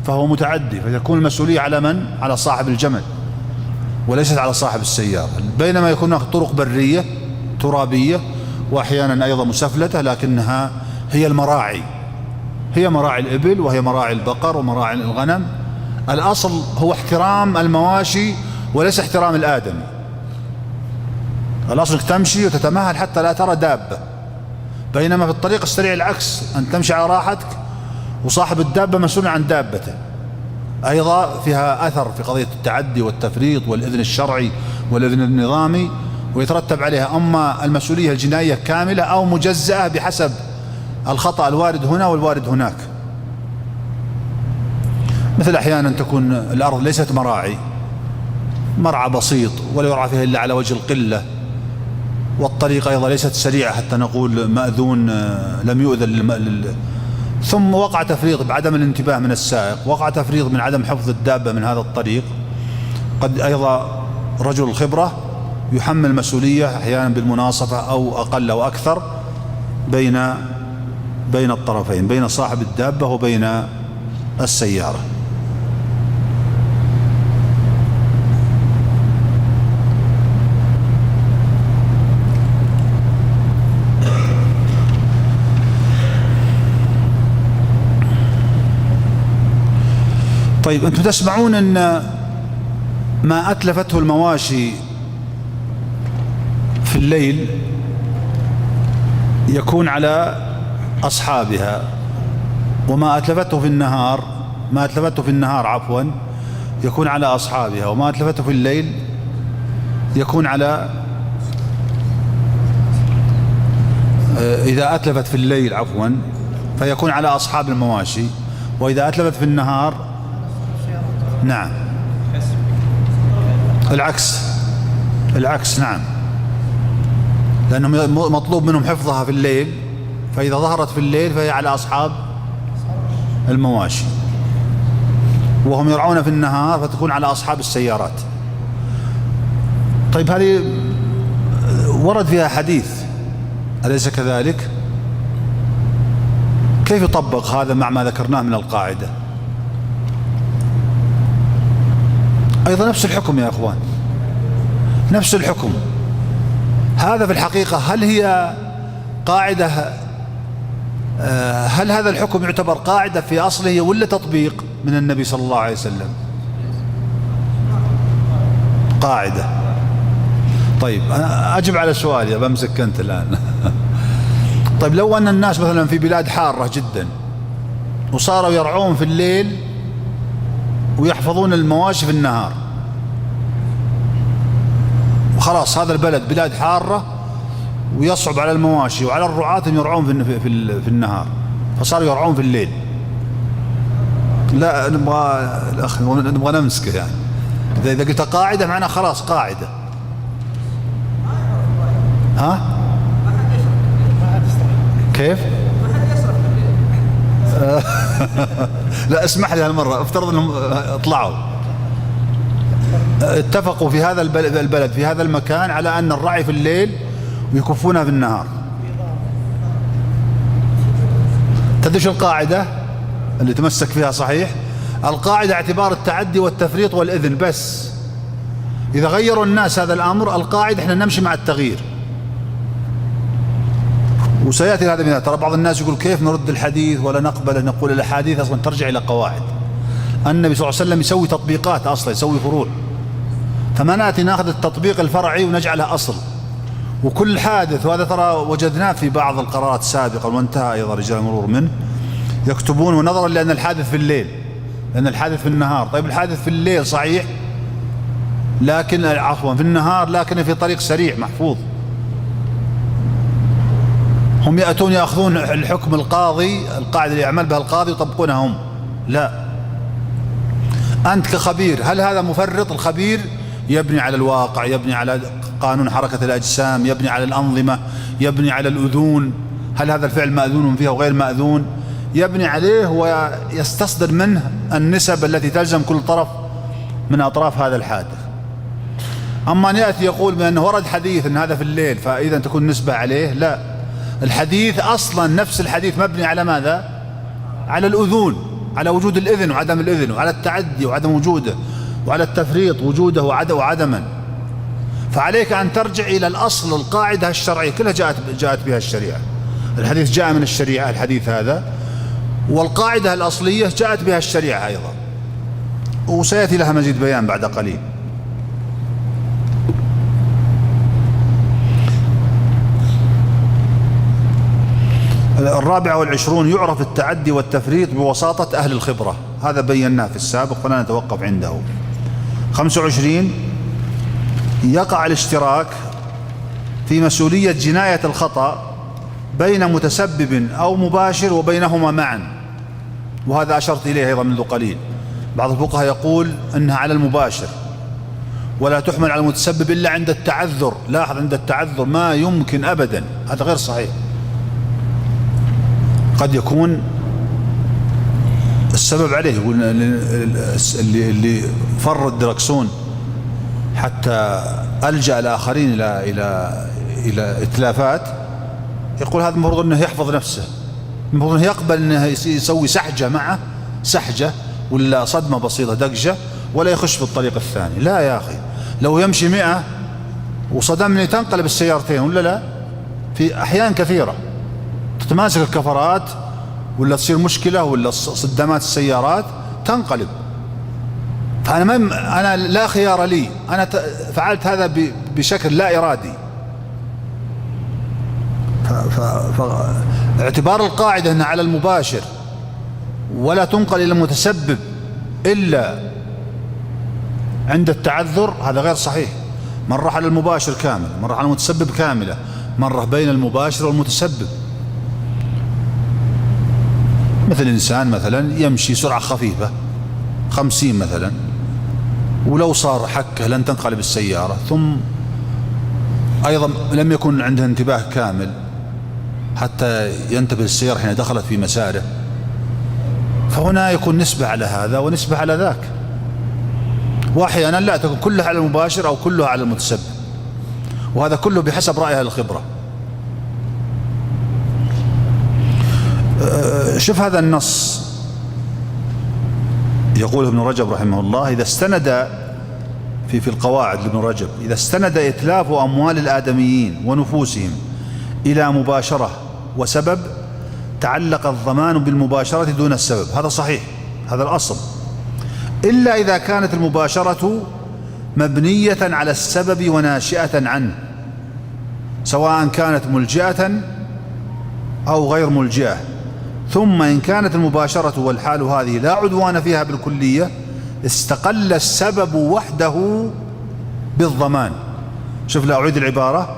فهو متعدي، فتكون المسؤولية على من؟ على صاحب الجمل وليست على صاحب السيارة. بينما يكون هناك طرق برية ترابية وأحيانا أيضا مسفلتة، لكنها هي المراعي، هي مراعي الإبل وهي مراعي البقر ومراعي الغنم. الأصل هو احترام المواشي وليس احترام الآدمي. الأصل تمشي وتتمهل حتى لا ترى دابة، بينما في الطريق السريع العكس، أن تمشي على راحتك وصاحب الدابة مسؤول عن دابته. أيضا فيها أثر في قضية التعدي والتفريط والإذن الشرعي والإذن النظامي، ويترتب عليها أما المسؤولية الجنائية كاملة أو مجزأة بحسب الخطأ الوارد هنا والوارد هناك. مثل أحيانا تكون الأرض ليست مراعي، مرعى بسيط ولا يرعى فيها إلا على وجه القلة، والطريق أيضا ليست سريعة حتى نقول مأذون لم يؤذن ثم وقع تفريط بعدم الانتباه من السائق، وقع تفريط من عدم حفظ الدابة من هذا الطريق، قد أيضا رجل الخبرة يحمل مسؤولية أحيانا بالمناصفة أو أقل أو أكثر بين الطرفين، بين صاحب الدابة وبين السيارة. طيب أنتم تسمعون أن ما أتلفته المواشي في الليل يكون على أصحابها، وما أتلفته في النهار يكون على أصحابها، وما أتلفته في الليل يكون على إذا أتلفت في الليل فيكون على أصحاب المواشي، وإذا أتلفت في النهار نعم العكس نعم، لأنهم مطلوب منهم حفظها في الليل، فإذا ظهرت في الليل فهي على أصحاب المواشي، وهم يرعون في النهار فتكون على أصحاب السيارات. طيب هذه ورد فيها حديث أليس كذلك؟ كيف يطبق هذا مع ما ذكرناه من القاعدة؟ أيضا نفس الحكم يا أخوان، نفس الحكم. هذا في الحقيقة هل هي قاعدة، هل هذا الحكم يعتبر قاعدة في أصله ولا تطبيق من النبي صلى الله عليه وسلم؟ قاعدة. طيب أنا أجب على سؤالي، بمسك أنت الآن. طيب لو أن الناس مثلا في بلاد حارة جدا وصاروا يرعون في الليل ويحفظون المواشي في النهار، وخلاص هذا البلد بلاد حارة ويصعب على المواشي وعلى الرعاة أن يرعون في النهار، فصاروا يرعون في الليل. لا نبغى نمسكه يعني. إذا قلت قاعدة معناه خلاص قاعدة. ها؟ كيف؟ لا اسمح لي هالمرة، افترض انهم اطلعوا اتفقوا في هذا البلد في هذا المكان على ان الرعي في الليل ويكفونها في النهار. تدري شو القاعدة اللي تمسك فيها صحيح؟ القاعدة اعتبار التعدي والتفريط والإذن بس. إذا غيروا الناس هذا الأمر، القاعدة احنا نمشي مع التغيير. وسيأتي هذا من ترى بعض الناس يقول كيف نرد الحديث ولا نقبل، نقول الأحاديث أصلا ترجع إلى قواعد. النبي صلى الله عليه وسلم يسوي تطبيقات أصلا، يسوي فروع، فما نأتي ناخذ التطبيق الفرعي ونجعله أصل. وكل حادث، وهذا ترى وجدناه في بعض القرارات سابقا وانتهى أيضا رجال المرور منه، يكتبون ونظرا لأن الحادث في الليل، لأن الحادث في النهار. طيب الحادث في الليل صحيح، لكن عفوا في النهار لكن في طريق سريع محفوظ. هم يأتون يأخذون الحكم القاضي، القاعدة اللي يعمل بها القاضي يطبقونها هم. لا، أنت كخبير هل هذا مفرط؟ الخبير يبني على الواقع، يبني على قانون حركة الأجسام، يبني على الأنظمة، يبني على الأذون، هل هذا الفعل مأذون فيه وغير مأذون، يبني عليه ويستصدر منه النسب التي تلزم كل طرف من أطراف هذا الحادث. أما أن يأتي يقول بأنه ورد حديث أن هذا في الليل فإذا تكون نسبة عليه، لا، الحديث أصلا نفس الحديث مبني على ماذا؟ على الأذون، على وجود الإذن وعدم الإذن، وعلى التعدي وعدم وجوده، وعلى التفريط وجوده وعدما. فعليك أن ترجع إلى الأصل، القاعدة الشرعية كلها جاءت بها الشريعة. الحديث جاء من الشريعة الحديث هذا، والقاعدة الأصلية جاءت بها الشريعة أيضا، وسيأتي لها مزيد بيان بعد قليل. الرابعة والعشرون، يعرف التعدي والتفريط بوساطة أهل الخبرة، هذا بيناه في السابق فلا نتوقف عنده. 25، يقع الاشتراك في مسؤولية جناية الخطأ بين متسبب أو مباشر وبينهما معا، وهذا أشرت إليه أيضا منذ قليل. بعض الفقهاء يقول أنها على المباشر ولا تحمل على المتسبب إلا عند التعذر. لاحظ، عند التعذر ما يمكن أبدا، هذا غير صحيح. قد يكون السبب عليه، يقول اللي فر الدركسون حتى ألجأ الآخرين إلى إتلافات، يقول هذا المفروض أنه يحفظ نفسه، المفروض أنه يقبل أنه يسوي سحجة معه، سحجة ولا صدمة بسيطة دقجة، ولا يخش في الطريق الثاني. لا يا أخي، لو يمشي 100 وصدمني تنقلب السيارتين ولا لا؟ في أحيان كثيرة تتماسك الكفرات ولا تصير مشكلة ولا صدمات السيارات تنقلب. فأنا لا خيار لي، أنا فعلت هذا بشكل لا إرادي. فاعتبار القاعدة أنها على المباشر ولا تنقل إلى المتسبب إلا عند التعذر، هذا غير صحيح. مرة على المباشر كامل، مرة على المتسبب كاملة، مرة بين المباشر والمتسبب. مثل إنسان مثلا يمشي سرعة خفيفة 50 مثلا، ولو صار حكة لن تنقلب السيارة، ثم أيضا لم يكن عنده انتباه كامل حتى ينتبه السيارة حين دخلت في مساره، فهنا يكون نسبة على هذا ونسبة على ذاك، وأحيانا لا تكون كلها على المباشر أو كلها على المتسبب، وهذا كله بحسب رأي أهل الخبرة. شوف هذا النص، يقول ابن رجب رحمه الله: إذا استند في القواعد لابن رجب، إذا استند إتلاف أموال الآدميين ونفوسهم إلى مباشرة وسبب تعلق الضمان بالمباشرة دون السبب. هذا صحيح، هذا الأصل، إلا إذا كانت المباشرة مبنية على السبب وناشئة عنه، سواء كانت ملجئة أو غير ملجئة. ثم إن كانت المباشرة والحال هذه لا عدوان فيها بالكلية، استقل السبب وحده بالضمان. شوف، لا أعيد العبارة.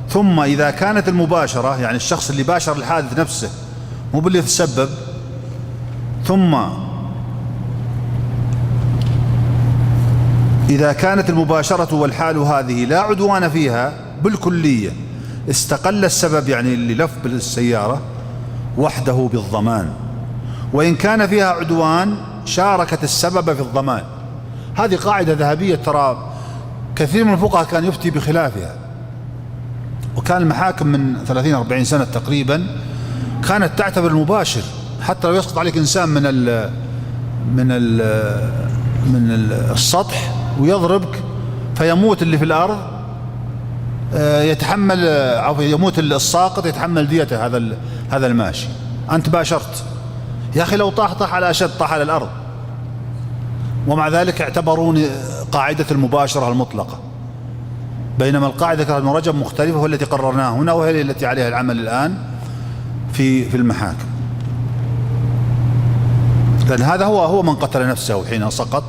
ثم إذا كانت المباشرة، يعني الشخص اللي باشر الحادث نفسه مو باللي يتسبب، ثم إذا كانت المباشرة والحال هذه لا عدوان فيها بالكلية، استقل السبب، يعني اللي لف بالسيارة، وحده بالضمان. وإن كان فيها عدوان شاركت السبب في الضمان. هذه قاعدة ذهبية، ترى كثير من الفقهاء كان يفتي بخلافها، وكان المحاكم من 30-40 سنة تقريبا كانت تعتبر المباشر، حتى لو يسقط عليك إنسان من السطح ويضربك فيموت اللي في الأرض، يتحمل، يموت الساقط يتحمل ديته هذا الماشي. أنت باشرت يا أخي، لو طاح على أشد، طاح على الأرض. ومع ذلك اعتبرون قاعدة المباشرة المطلقة، بينما القاعدة كما ابن رجب مختلفة، وهي التي قررناها هنا، وهي التي عليها العمل الآن في المحاكم. لأن هذا هو من قتل نفسه حين سقط،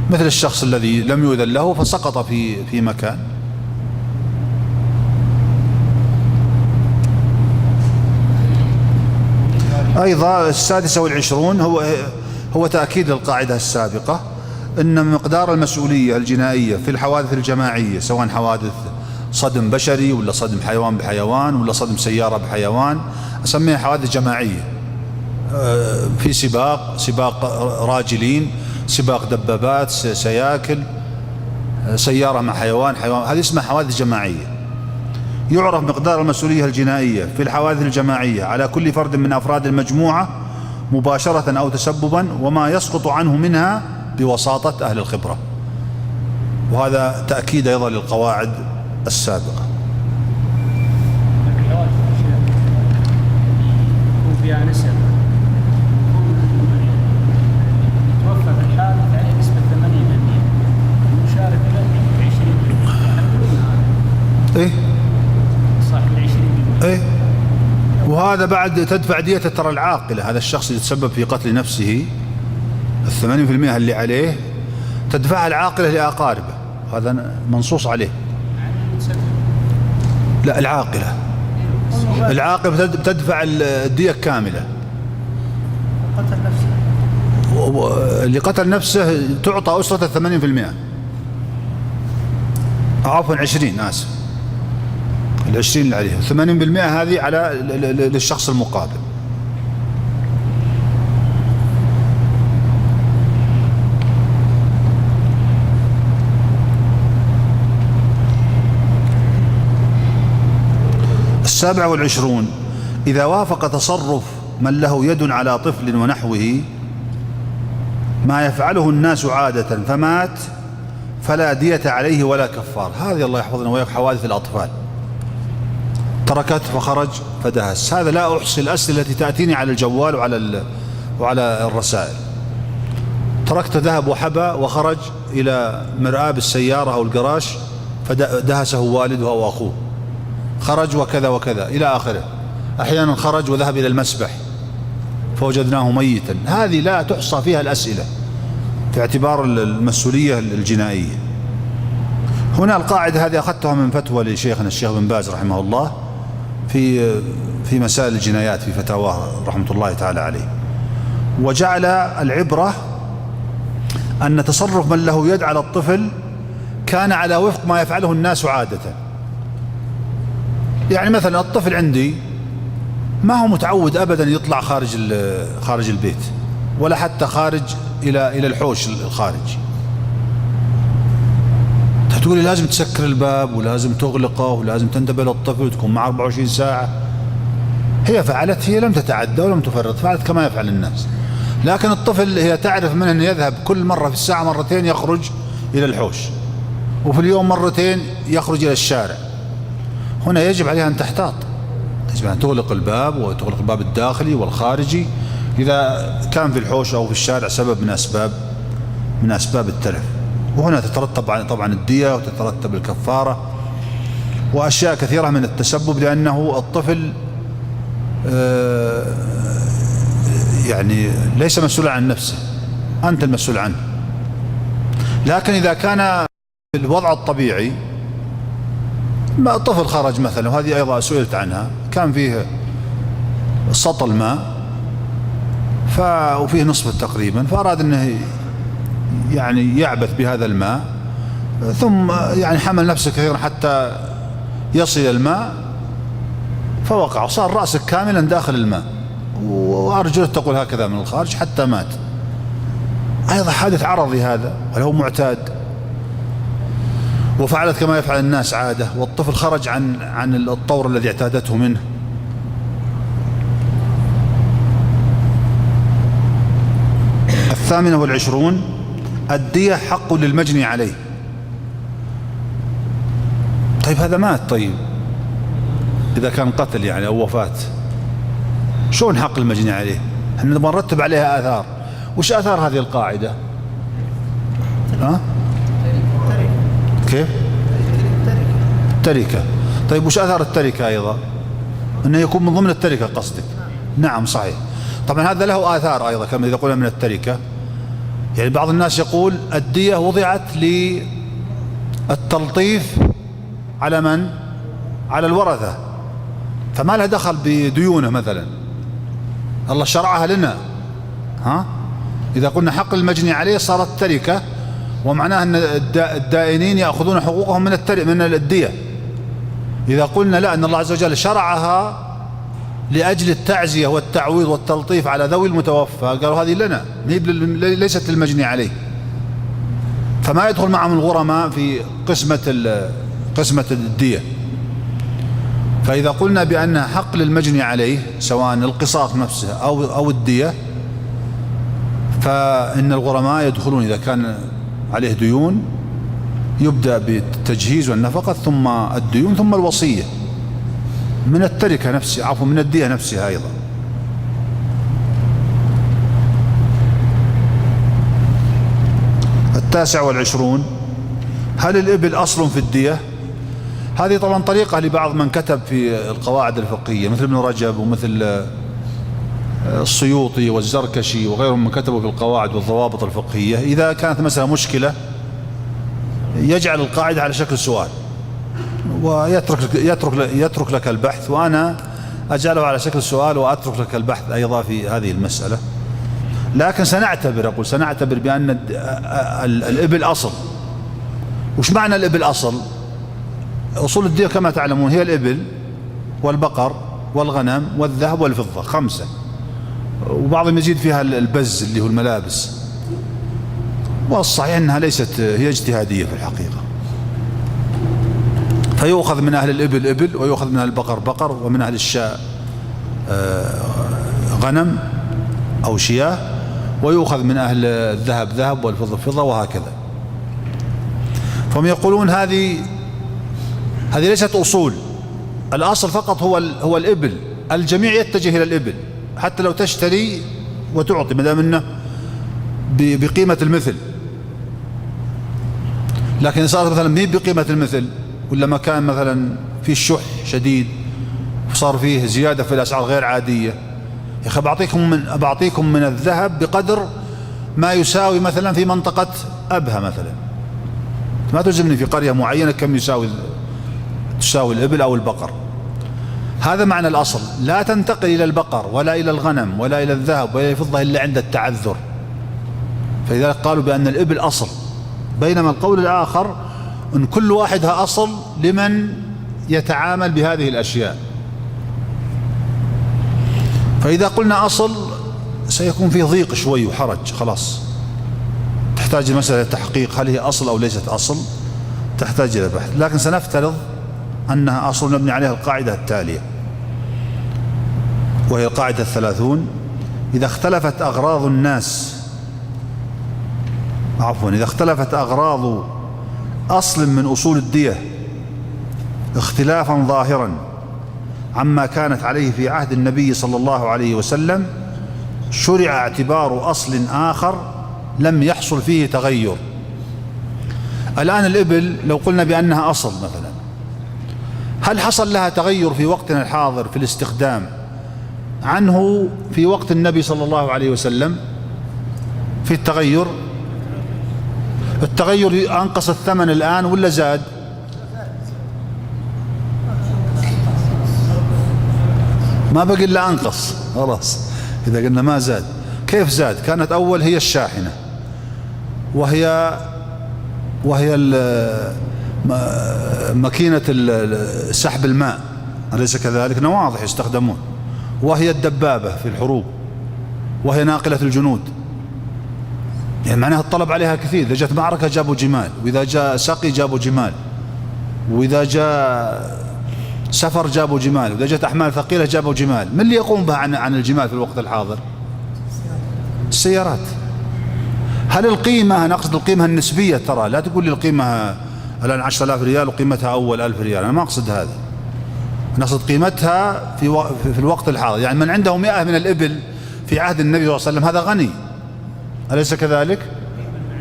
مثل الشخص الذي لم يؤذن له فسقط في مكان. أيضا 26 هو تأكيد القاعدة السابقة، أن مقدار المسؤولية الجنائية في الحوادث الجماعية، سواء حوادث صدم بشري ولا صدم حيوان بحيوان ولا صدم سيارة بحيوان، أسميها حوادث جماعية. في سباق راجلين، سباق دبابات، سياكل، سيارة مع حيوان، هذه اسمها حوادث جماعية. يعرف مقدار المسؤولية الجنائية في الحوادث الجماعية على كل فرد من أفراد المجموعة مباشرة أو تسببا، وما يسقط عنه منها بوساطة أهل الخبرة. وهذا تأكيد أيضا للقواعد السابقة. فيها نسب، توفى في الحادث عليه نسبة 80%، المشارك له 20%. إيه؟ صاحب 20%. إيه؟ وهذا بعد تدفع دية ترى العاقلة، هذا الشخص اللي تسبب في قتل نفسه 80% اللي عليه تدفعها العاقلة لأقاربه، هذا منصوص عليه. لا، العاقلة بتدفع الدية كاملة. قتل نفسه. اللي قتل نفسه تعطى أسرة 80%، عفوا 20، آسف، 20 اللي عليه، 80% هذه على للشخص المقابل. السابع والعشرون: إذا وافق تصرف من له يد على طفل ونحوه ما يفعله الناس عادة فمات فلا دية عليه ولا كفار. هذه الله يحفظنا وياك حوادث الأطفال، تركت فخرج فدهس. هذا لا أحصي الأسئلة التي تأتيني على الجوال وعلى الرسائل. تركت ذهب وحبى وخرج إلى مرآة بالسيارة أو الجراج فدهسه والده أو أخوه، خرج وكذا وكذا إلى آخره. أحيانا خرج وذهب إلى المسبح فوجدناه ميتا. هذه لا تحصى فيها الأسئلة في اعتبار المسؤولية الجنائية. هنا القاعدة هذه أخذتها من فتوى لشيخنا الشيخ بن باز رحمه الله في مسائل الجنايات في فتاواه رحمة الله تعالى عليه، وجعل العبرة أن تصرف من له يد على الطفل كان على وفق ما يفعله الناس عادة. يعني مثلا الطفل عندي ما هو متعود أبدا يطلع خارج البيت، ولا حتى خارج إلى الحوش الخارجي. تقولي لازم تسكر الباب ولازم تغلقه ولازم تنتبه للطفل وتكون معه 24 ساعة. هي فعلت، هي لم تتعدى ولم تفرط، فعلت كما يفعل الناس. لكن الطفل هي تعرف منه أنه يذهب كل مرة في الساعة مرتين يخرج إلى الحوش، وفي اليوم مرتين يخرج إلى الشارع. هنا يجب عليها أن تحتاط، يجب أن تغلق الباب وتغلق الباب الداخلي والخارجي إذا كان في الحوش أو في الشارع سبب من أسباب التلف. وهنا تترتب طبعا الدية وتترتب الكفارة وأشياء كثيرة من التسبب، لأنه الطفل يعني ليس مسؤولا عن نفسه، أنت المسؤول عنه. لكن إذا كان الوضع الطبيعي، ما الطفل خرج مثلا، وهذه أيضا سئلت عنها، كان فيه سطل ماء وفيه نصف تقريبا، فأراد أنه يعني يعبث بهذا الماء، ثم يعني حمل نفسه كثيرا حتى يصل الماء فوقع، صار رأسه كاملا داخل الماء وأرجله تقول هكذا من الخارج حتى مات. أيضا حادث عرضي هذا، وله معتاد، وفعلت كما يفعل الناس عادة، والطفل خرج عن الطور الذي اعتادته منه. الثامنة والعشرون: الدية حق للمجني عليه. طيب هذا مات، طيب إذا كان قتل يعني أو وفاة، شلون حق المجني عليه؟ احنا نبغى نرتب عليها آثار. وش آثار هذه القاعدة؟ ها؟ كيف؟ التركة. طيب وش آثار التركة أيضا؟ أنه يكون من ضمن التركة قصدك؟ نعم صحيح. طبعا هذا له آثار أيضا كما إذا قلنا من التركة. يعني بعض الناس يقول الدية وضعت للتلطيف على من؟ على الورثة، فما لها دخل بديونه مثلا، الله شرعها لنا. ها؟ إذا قلنا حق المجني عليه صارت تركة، ومعناه أن الدائنين يأخذون حقوقهم من الدية. إذا قلنا لا، أن الله عز وجل شرعها لأجل التعزية والتعويض والتلطيف على ذوي المتوفى، قالوا هذه لنا ليست للمجني عليه، فما يدخل معهم الغرماء في قسمة الدية. فإذا قلنا بأنها حق للمجني عليه سواء القصاص نفسه أو الدية، فإن الغرماء يدخلون إذا كان عليه ديون، يبدأ بالتجهيز والنفقة ثم الديون ثم الوصية من التركة نفسها، عفوا من الدية نفسها أيضا. التاسع والعشرون: هل الإبل أصل في الدية؟ هذه طبعا طريقة لبعض من كتب في القواعد الفقهية مثل ابن رجب ومثل السيوطي والزركشي وغيرهم من كتبوا في القواعد والضوابط الفقهية. إذا كانت مثلا مشكلة يجعل القاعدة على شكل سؤال، ويترك لك البحث، وأنا أجعله على شكل سؤال وأترك لك البحث أيضا في هذه المسألة. لكن سنعتبر بأن الإبل أصل. وش معنى الإبل أصل؟ أصول الدين كما تعلمون هي الإبل والبقر والغنم والذهب والفضة، 5، وبعضهم يزيد فيها البز اللي هو الملابس. والصحيح أنها ليست هي اجتهادية في الحقيقة، فيؤخذ من أهل الإبل إبل، ويؤخذ من أهل البقر بقر، ومن أهل الشاء غنم أو شياه، ويؤخذ من أهل الذهب ذهب والفضة فضة، وهكذا. فهم يقولون هذه ليست أصول، الأصل فقط هو الإبل. الجميع يتجه إلى الإبل، حتى لو تشتري وتعطي ما دام انه بقيمة المثل. لكن إن صارت مثلا مي بقيمة المثل، ولا مكان مثلا فيه الشح شديد وصار فيه زيادة في الأسعار غير عادية، يا أخي بعطيكم من الذهب بقدر ما يساوي مثلا في منطقة أبها مثلا، ما تلزمني في قرية معينة كم تساوي الإبل أو البقر. هذا معنى الأصل. لا تنتقل إلى البقر ولا إلى الغنم ولا إلى الذهب ولا إلى الفضة إلا عند التعذر، فلذلك قالوا بأن الإبل أصل. بينما القول الآخر أن كل واحدها أصل لمن يتعامل بهذه الأشياء. فإذا قلنا أصل سيكون فيه ضيق شوي وحرج، خلاص تحتاج المسألة تحقيق هل هي أصل أو ليست أصل، تحتاج إلى بحث. لكن سنفترض أنها أصل نبني عليها القاعدة التالية، وهي القاعدة 30: إذا اختلفت أغراض أصل من أصول الدية اختلافا ظاهرا عما كانت عليه في عهد النبي صلى الله عليه وسلم، شرع اعتبار أصل آخر لم يحصل فيه تغير. الآن الإبل لو قلنا بأنها أصل مثلا، هل حصل لها تغير في وقتنا الحاضر في الاستخدام عنه في وقت النبي صلى الله عليه وسلم في التغير؟ التغير أنقص الثمن الآن ولا زاد؟ ما بقي إلا أنقص، خلاص. إذا قلنا ما زاد، كيف زاد؟ كانت أول هي الشاحنة، وهي ماكينة سحب الماء، أليس كذلك؟ نواضح يستخدمون، وهي الدبابة في الحروب، وهي ناقلة الجنود. يعني معناها الطلب عليها كثير، إذا جاءت معركة جابوا جمال، وإذا جاء سقي جابوا جمال، وإذا جاء سفر جابوا جمال، وإذا جاءت أحمال ثقيلة جابوا جمال. من اللي يقوم بها عن الجمال في الوقت الحاضر؟ السيارات. هل القيمة، أنا أقصد القيمة النسبية، ترى لا تقول لي القيمة الآن 10,000 ريال وقيمتها أول 1000 ريال، أنا ما أقصد هذا، أنا أقصد قيمتها في الوقت الحاضر. يعني من عنده 100 من الإبل في عهد النبي صلى الله عليه وسلم هذا غني، أليس كذلك؟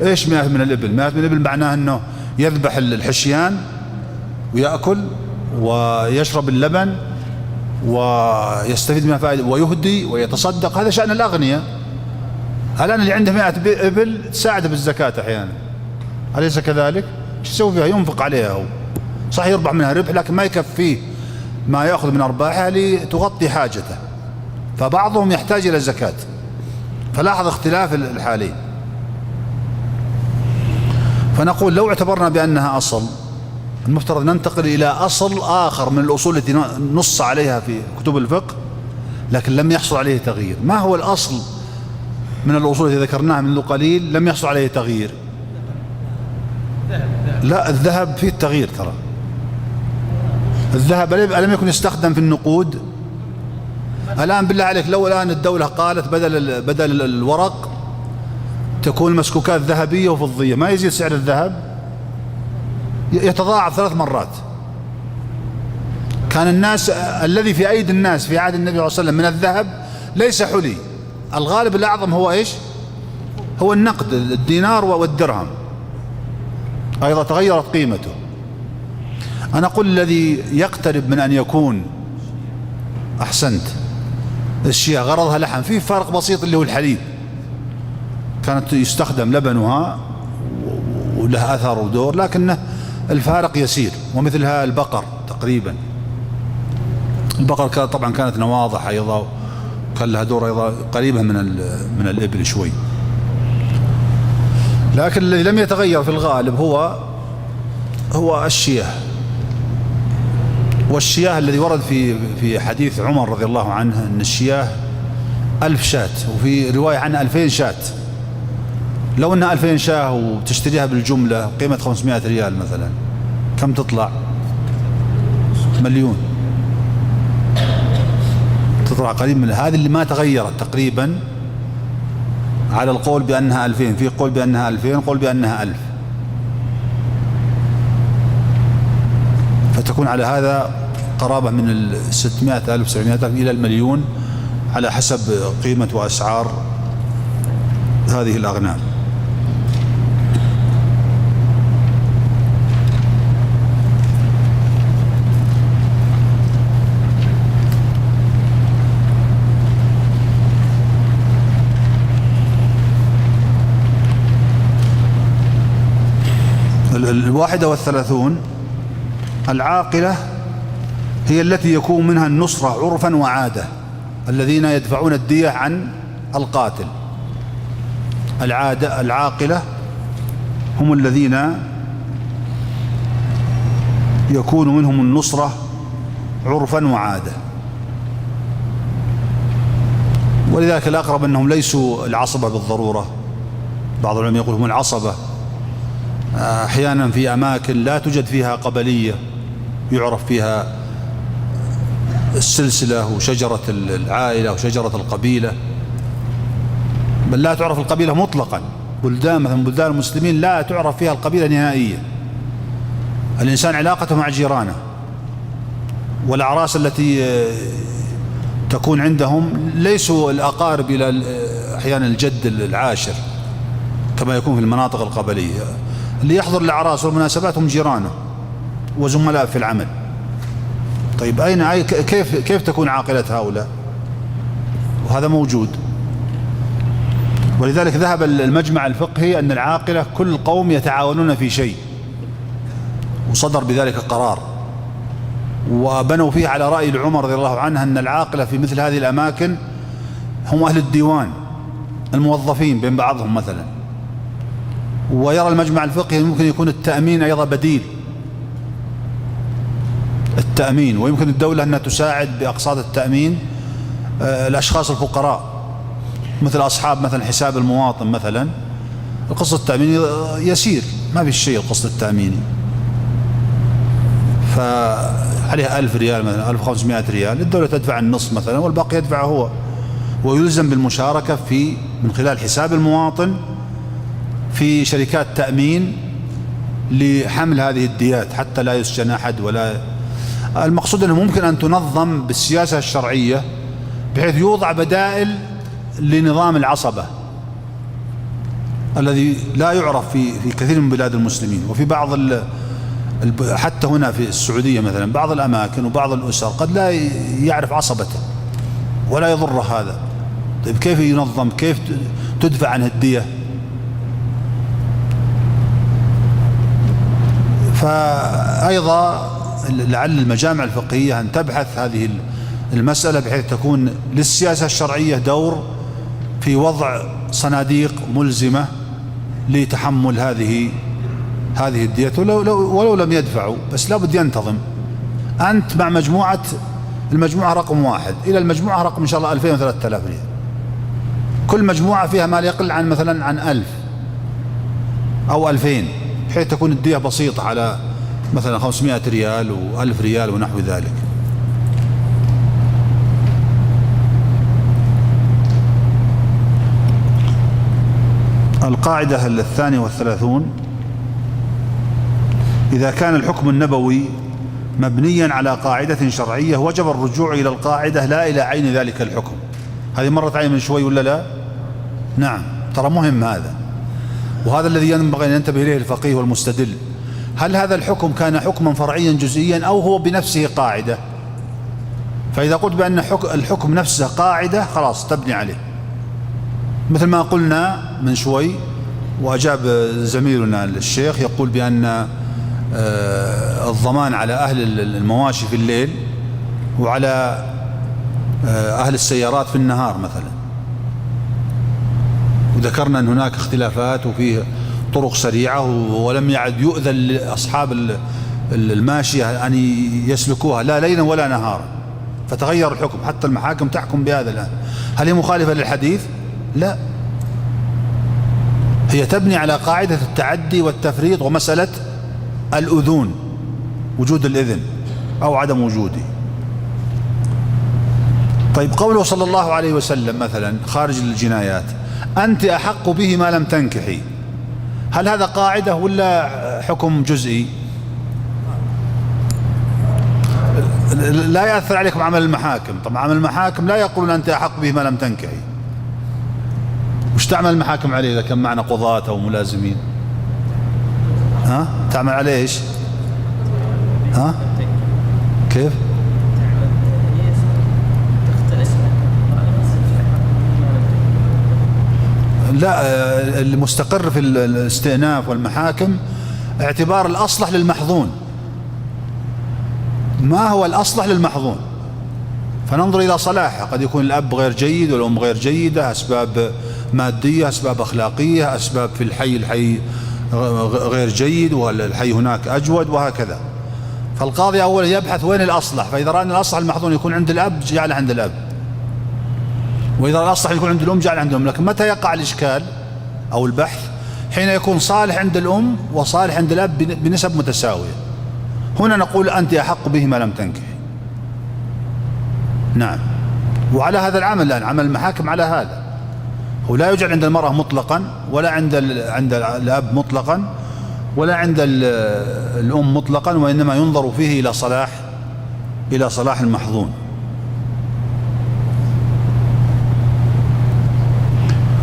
إيش 100 من الإبل؟ 100 من الإبل معناه أنه يذبح الحشيان ويأكل ويشرب اللبن ويستفيد من فائدة ويهدي ويتصدق، هذا شأن الأغنياء. الآن اللي عنده 100 إبل تساعده بالزكاة أحيانا، أليس كذلك؟ ايش يسوي فيها؟ ينفق عليها هو، صحيح يربح منها ربح لكن ما يكفيه ما يأخذ من أرباحها لتغطي حاجته، فبعضهم يحتاج إلى الزكاة. فلاحظ اختلاف الحالين. فنقول لو اعتبرنا بأنها أصل، المفترض ننتقل إلى أصل آخر من الأصول التي نص عليها في كتب الفقه لكن لم يحصل عليه تغيير. ما هو الأصل من الأصول التي ذكرناها منذ قليل لم يحصل عليه تغيير؟ لا، الذهب فيه التغيير. ترى الذهب ألم يكن يستخدم في النقود؟ الآن بالله عليك لو الآن الدولة قالت بدل الورق تكون مسكوكات ذهبية وفضية، ما يزيد سعر الذهب؟ يتضاعف 3 مرات. كان الناس الذي في أيدي الناس في عهد النبي صلى الله عليه وسلم من الذهب ليس حلي، الغالب الأعظم هو إيش؟ هو النقد، الدينار والدرهم، أيضا تغيرت قيمته. أنا أقول الذي يقترب من أن يكون، أحسنت، الشياء غرضها لحم، فيه فرق بسيط اللي هو الحليب، كانت يستخدم لبنها وله أثر ودور، لكنه الفارق يسير. ومثلها البقر تقريبا، البقر طبعا كانت نواضح أيضا، كان لها دور أيضا قريبة من الإبل شوي. لكن الذي لم يتغير في الغالب هو الشياه. والشياه الذي ورد في حديث عمر رضي الله عنه أن الشياه 1000 شاة، وفي رواية عنها 2000 شاة. لو أنها 2000 شاة وتشتريها بالجملة قيمة 500 ريال مثلا، كم تطلع؟ مليون. تطلع قريب من هذه اللي ما تغيرت تقريبا، على القول بأنها 2000، في قول بأنها 2000، قول بأنها 1000. فتكون على هذا قرابة من 600,000 700,000 إلى المليون على حسب قيمة وأسعار هذه الأغنام. الواحدة والثلاثون العاقلة هي التي يكون منها النصرة عرفا وعادة، الذين يدفعون الدية عن القاتل. العاقلة هم الذين يكون منهم النصرة عرفا وعادة. ولذلك الأقرب أنهم ليسوا العصبة بالضرورة. بعض العلماء يقول هم العصبة أحيانا في أماكن لا توجد فيها قبلية يعرف فيها السلسلة وشجرة العائلة وشجرة القبيلة، بل لا تعرف القبيلة مطلقا. بلدان مثلا بلدان المسلمين لا تعرف فيها القبيلة نهائيا. الإنسان علاقته مع جيرانه، والأعراس التي تكون عندهم ليسوا الأقارب إلى أحيانا الجد العاشر كما يكون في المناطق القبلية. اللي يحضر الأعراس والمناسبات هم جيرانه وزملاء في العمل. طيب كيف تكون عاقلة هؤلاء؟ وهذا موجود. ولذلك ذهب المجمع الفقهي أن العاقلة كل قوم يتعاونون في شيء، وصدر بذلك قرار، وبنوا فيه على رأي العمر رضي الله عنه أن العاقلة في مثل هذه الأماكن هم أهل الديوان الموظفين بين بعضهم مثلا. ويرى المجمع الفقهي ممكن يكون التأمين أيضا بديل، التأمين، ويمكن الدولة أنها تساعد بأقساط التأمين الأشخاص الفقراء، مثل أصحاب مثلا حساب المواطن مثلا. القسط التأميني يسير، ما في شيء القسط التأميني، فعليها 1000 ريال مثلا 1500 ريال، الدولة تدفع النصف مثلا والباقي يدفعه هو، ويلزم بالمشاركة من خلال حساب المواطن في شركات تأمين لحمل هذه الديات حتى لا يسجن أحد. ولا المقصود أنه ممكن أن تنظم بالسياسة الشرعية بحيث يوضع بدائل لنظام العصبة الذي لا يعرف في كثير من بلاد المسلمين. وفي بعض حتى هنا في السعودية مثلا بعض الأماكن وبعض الأسر قد لا يعرف عصبته ولا يضر هذا. طيب كيف ينظم؟ كيف تدفع عنه الدية؟ فأيضا لعل المجامع الفقهية أن تبحث هذه المسألة بحيث تكون للسياسة الشرعية دور في وضع صناديق ملزمة لتحمل هذه الديات، ولو لم يدفعوا بس لابد ينتظم. أنت مع المجموعة رقم 1 إلى المجموعة رقم إن شاء الله 2000 و 3000 ريال، كل مجموعة فيها ما لا يقل عن مثلا عن 1000 أو 2000، بحيث تكون الدية بسيطة على مثلا 500 ريال و1000 ريال ونحو ذلك. القاعدة 32: إذا كان الحكم النبوي مبنيا على قاعدة شرعية وجب الرجوع إلى القاعدة لا إلى عين ذلك الحكم. هذه مرت علي من شوي ولا لا؟ نعم، ترى مهم هذا، وهذا الذي ينبغي أن ينتبه إليه الفقيه والمستدل. هل هذا الحكم كان حكما فرعيا جزئيا أو هو بنفسه قاعدة؟ فإذا قلت بأن الحكم نفسه قاعدة خلاص تبني عليه، مثل ما قلنا من شوي وأجاب زميلنا الشيخ يقول بأن الضمان على أهل المواشي في الليل وعلى أهل السيارات في النهار مثلا. وذكرنا أن هناك اختلافات وفيه طرق سريعة ولم يعد يؤذن لأصحاب الماشية أن يسلكوها لا ليلا ولا نهارا، فتغير الحكم. حتى المحاكم تحكم بهذا الآن. هل هي مخالفة للحديث؟ لا، هي تبني على قاعدة التعدي والتفريط ومسألة الأذون، وجود الإذن أو عدم وجوده. طيب قوله صلى الله عليه وسلم مثلا خارج الجنايات أنت أحق به ما لم تنكحي، هل هذا قاعدة ولا حكم جزئي؟ لا يأثر عليكم عمل المحاكم. طبعا عمل المحاكم لا يقولون أنت أحق به ما لم تنكحي. وش تعمل المحاكم عليه إذا كان معنا قضاة أو ملازمين؟ ها؟ تعمل عليه إيش؟ ها؟ كيف؟ لا، المستقر في الاستئناف والمحاكم اعتبار الأصلح للمحظون. ما هو الأصلح للمحظون؟ فننظر إلى صلاحه. قد يكون الأب غير جيد والأم غير جيدة، أسباب مادية، أسباب أخلاقية، أسباب في الحي غير جيد والحي هناك أجود، وهكذا. فالقاضي أولا يبحث وين الأصلح، فإذا رأى أن الأصلح المحظون يكون عند الأب جعله عند الأب، وإذا الأصلح يكون عند الأم جعله عند الأم. لكن متى يقع الإشكال أو البحث؟ حين يكون صالح عند الأم وصالح عند الأب بنسب متساوية. هنا نقول أنت أحق به ما لم تنكحي. نعم. وعلى هذا العمل الآن عمل المحاكم على هذا، هو لا يوجد عند المرأة مطلقا، ولا عند الأب مطلقا، ولا عند الأم مطلقا، وإنما ينظر فيه إلى صلاح المحظون.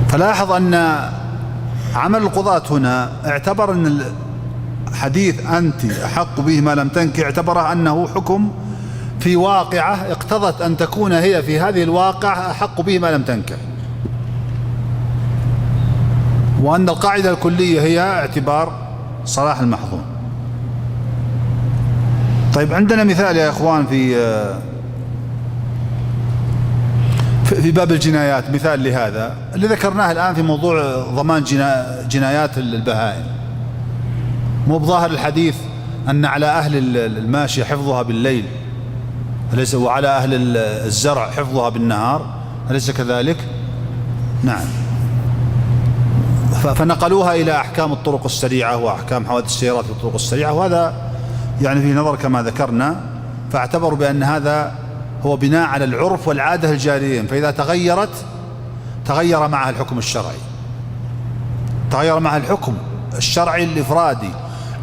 فلاحظ أن عمل القضاة هنا اعتبر أن الحديث أنت أحق به ما لم تنكح اعتبره أنه حكم في واقعة اقتضت أن تكون هي في هذه الواقعة أحق به ما لم تنكح، وأن القاعدة الكلية هي اعتبار صلاح المحظون. طيب عندنا مثال يا إخوان في باب الجنايات، مثال لهذا اللي ذكرناه الآن في موضوع ضمان جنايات البهائم. مو بظاهر الحديث أن على أهل الماشية حفظها بالليل وعلى أهل الزرع حفظها بالنهار، أليس كذلك؟ نعم. فنقلوها إلى أحكام الطرق السريعة وأحكام حوادث السيارات في الطرق السريعة، وهذا يعني في نظر كما ذكرنا. فاعتبروا بأن هذا هو بناء على العرف والعادة الجاريين، فإذا تغيرت تغير معها الحكم الشرعي، تغير معها الحكم الشرعي الإفرادي.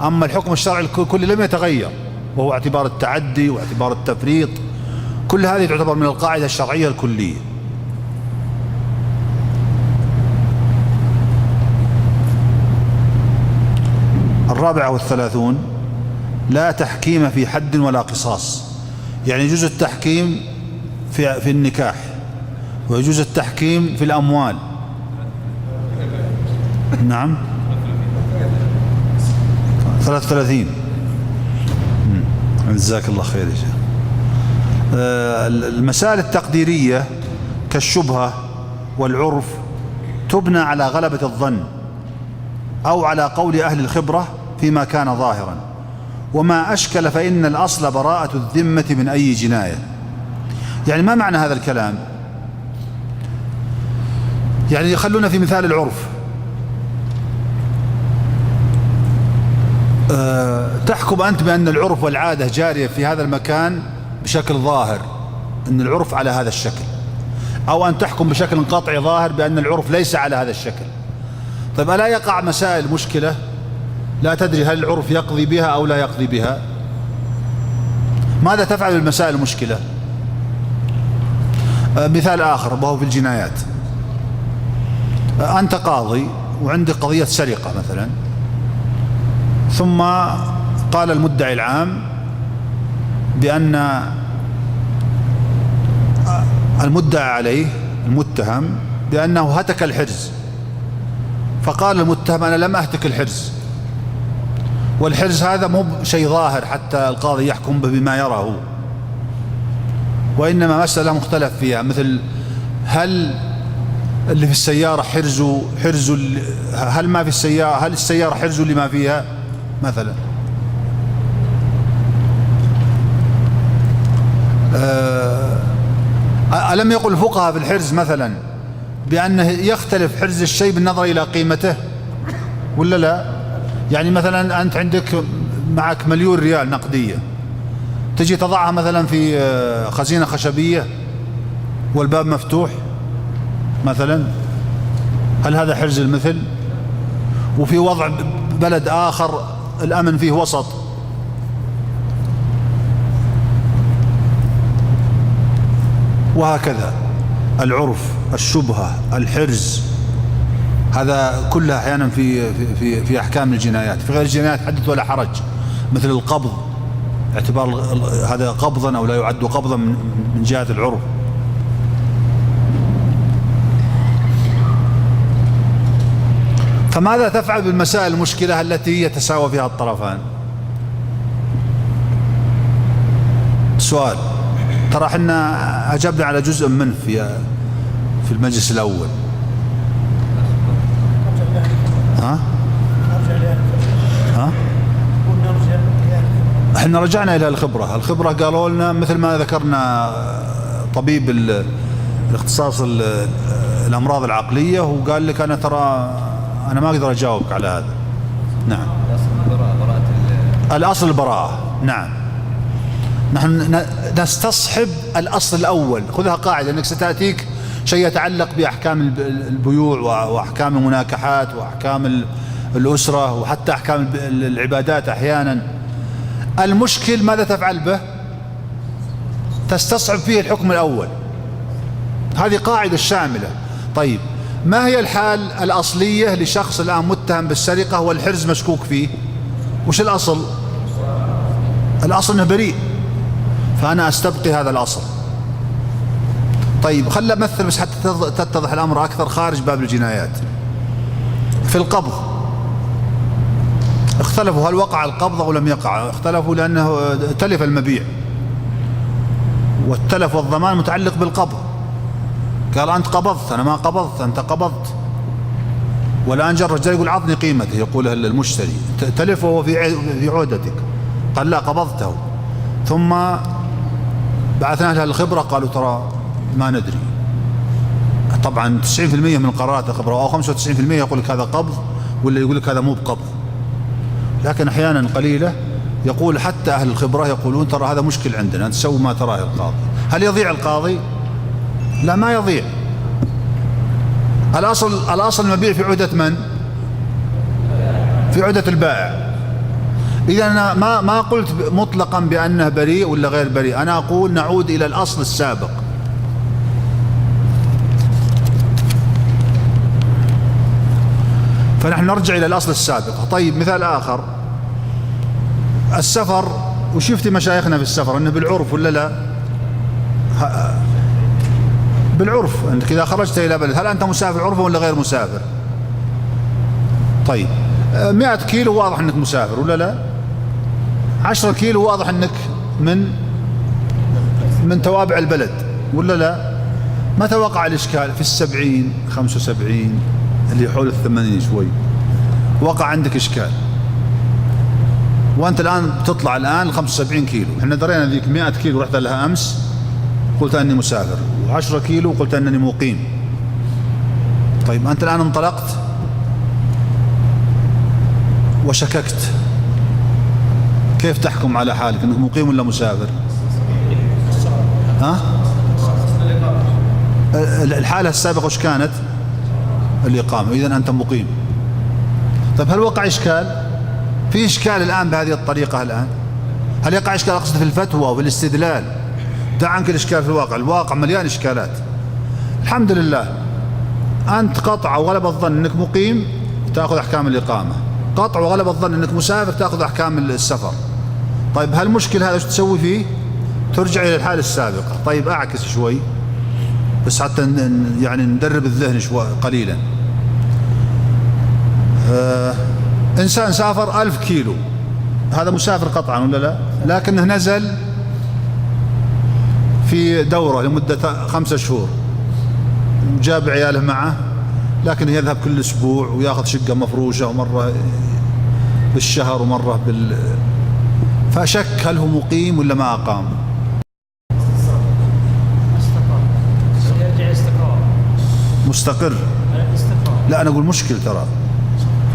أما الحكم الشرعي الكلي لم يتغير، وهو اعتبار التعدي واعتبار التفريط. كل هذه تعتبر من القاعدة الشرعية الكلية. الرابعة والثلاثون: لا تحكيم في حد ولا قصاص. يعني يجوز التحكيم في النكاح، ويجوز التحكيم في الأموال. نعم 33. جزاك الله خير يا شيخ. المسائل التقديرية كالشبهة والعرف تبنى على غلبة الظن أو على قول أهل الخبرة فيما كان ظاهرا، وما أشكل فإن الأصل براءة الذمة من أي جناية. يعني ما معنى هذا الكلام؟ يعني خلونا في مثال العرف. تحكم أنت بأن العرف والعادة جارية في هذا المكان بشكل ظاهر، أن العرف على هذا الشكل، أو أن تحكم بشكل قطعي ظاهر بأن العرف ليس على هذا الشكل. طيب ألا يقع مسائل مشكلة لا تدري هل العرف يقضي بها أو لا يقضي بها؟ ماذا تفعل بالمسائل المشكلة؟ مثال آخر وهو في الجنايات. أنت قاضي وعندك قضية سرقة مثلا، ثم قال المدعي العام بأن المدعى عليه المتهم بأنه هتك الحرز، فقال المتهم أنا لم أهتك الحرز، والحرز هذا مو شيء ظاهر حتى القاضي يحكم به بما يرى هو، وإنما مسألة مختلف فيها، مثل هل اللي في السيارة حرز هل ما في السيارة، هل السيارة حرز لما فيها مثلا. ألم يقل الفقهاء في الحرز مثلا بأنه يختلف حرز الشيء بالنظر إلى قيمته ولا لا؟ يعني مثلا أنت عندك معك 1,000,000 ريال نقدية، تجي تضعها مثلا في خزينة خشبية والباب مفتوح مثلا، هل هذا حرز المثل؟ وفي وضع بلد آخر الأمن فيه وسط، وهكذا العرف، الشبهة، الحرز، هذا كلها أحيانا في أحكام الجنايات. في غير الجنايات حدث ولا حرج، مثل القبض، اعتبار هذا قبضا أو لا يعد قبضا من جهة العرف. فماذا تفعل بالمسائل المشكلة التي يتساوى فيها الطرفان؟ سؤال، ترى احنا أجبنا على جزء منه في المجلس الأول. ها؟ احنا رجعنا إلى الخبرة قالوا لنا مثل ما ذكرنا طبيب الاختصاص الأمراض العقلية، وقال لك أنا ترى أنا ما أقدر أجاوبك على هذا. نعم، الأصل البراءة. نعم، نحن نستصحب الأصل الأول، خذها قاعدة أنك ستأتيك شيء يتعلق بأحكام البيوع وأحكام المناكحات وأحكام الأسرة وحتى أحكام العبادات أحيانا. المشكل ماذا تفعل به؟ تستصعب فيه الحكم الأول، هذه قاعدة شاملة. طيب، ما هي الحال الأصلية لشخص الآن متهم بالسرقة والحرز مشكوك فيه؟ وش الأصل؟ الأصل أنه بريء، فأنا أستبقي هذا الأصل. طيب، خلنا مثل بس حتى تتضح الأمر أكثر خارج باب الجنايات. في القبض اختلفوا هل وقع القبض أو لم يقع. اختلفوا لأنه تلف المبيع، والتلف والضمان متعلق بالقبض. قال أنت قبضت، أنا ما قبضت، أنت قبضت. والآن جاء الرجال يقول عطني قيمته، يقول المشتري تلف وهو في عودتك، قال لا قبضته. ثم بعثنا أهل الخبرة قالوا ترى ما ندري. طبعا 90% من القرارات الخبرة أو 95% يقول لك هذا قبض، ولا يقول لك هذا مو بقبض. لكن أحيانا قليلة يقول حتى أهل الخبرة يقولون ترى هذا مشكل عندنا، أنت سوي ما تراه القاضي. هل يضيع القاضي؟ لا، ما يضيع. الأصل المبيع في عهدة من؟ في عهدة البائع. إذا أنا ما قلت مطلقا بأنه بريء ولا غير بريء، أنا أقول نعود إلى الأصل السابق. فنحن نرجع إلى الأصل السابق. طيب، مثال آخر، السفر، وشفتي مشايخنا في السفر أنه بالعرف ولا لا؟ بالعرف، أنك إذا خرجت إلى بلد هل أنت مسافر عرفا ولا غير مسافر؟ طيب، 100 كيلو واضح أنك مسافر ولا لا؟ 10 كيلو واضح أنك من توابع البلد ولا لا؟ متى وقع الإشكال؟ في 70 75 اللي حول 80 شوي وقع عندك إشكال، وأنت الآن تطلع الآن 75 كيلو. احنا درينا ذيك 100 كيلو رحت لها أمس قلت أني مسافر، و10 كيلو قلت أنني مقيم. طيب، أنت الآن انطلقت وشككت، كيف تحكم على حالك أنك مقيم ولا مسافر؟ ها؟ الحالة السابقة وش كانت؟ الإقامة، إذن أنت مقيم. طيب، هل وقع إشكال؟ في إشكال الآن بهذه الطريقة الآن؟ هل يقع إشكال؟ أقصد في الفتوى وفي الاستدلال. دع عنك الإشكال في الواقع مليان إشكالات. الحمد لله، أنت قطع وغلب الظن أنك مقيم تأخذ أحكام الإقامة، قطع وغلب الظن أنك مسافر تأخذ أحكام السفر. طيب، هالمشكل هذا شو تسوي فيه؟ ترجع إلى الحالة السابقة. طيب، أعكس شوي بس حتى يعني ندرب الذهن شوي قليلا. إنسان سافر 1000 كيلو هذا مسافر قطعا ولا لا؟ لكنه نزل في دورة لمدة 5 شهور وجاب عياله معه، لكن يذهب كل أسبوع ويأخذ شقة مفروشة، ومرة بالشهر ومرة فشك هل هو مقيم ولا ما أقام. يرجع استقرار. مستقر. استقرار. لا أنا أقول مشكل ترى.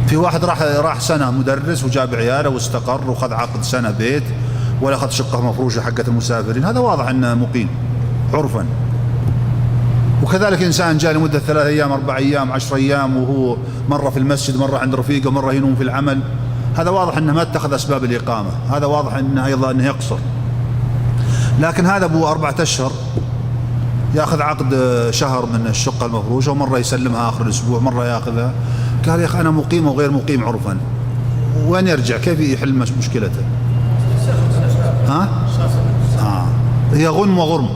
في واحد راح سنة مدرس وجاب عياله واستقر وخذ عقد سنة بيت ولا أخذ شقة مفروشة حقة المسافرين، هذا واضح أنه مقيم عرفا. وكذلك إنسان جاء لمدة 3 أيام 4 أيام 10 أيام وهو مرة في المسجد مرة عند رفيقه مرة ينوم في العمل، هذا واضح أنه ما اتخذ أسباب الإقامة، هذا واضح أنه أيضا أنه يقصر. لكن هذا أبو 4 أشهر يأخذ عقد شهر من الشقة المفروشة ومرة يسلمها آخر الأسبوع مرة يأخذها، قال يا أخي أنا مقيم وغير مقيم عرفا، وين يرجع؟ كيف يحل مشكلته؟ ها؟ هي غنم وغرم.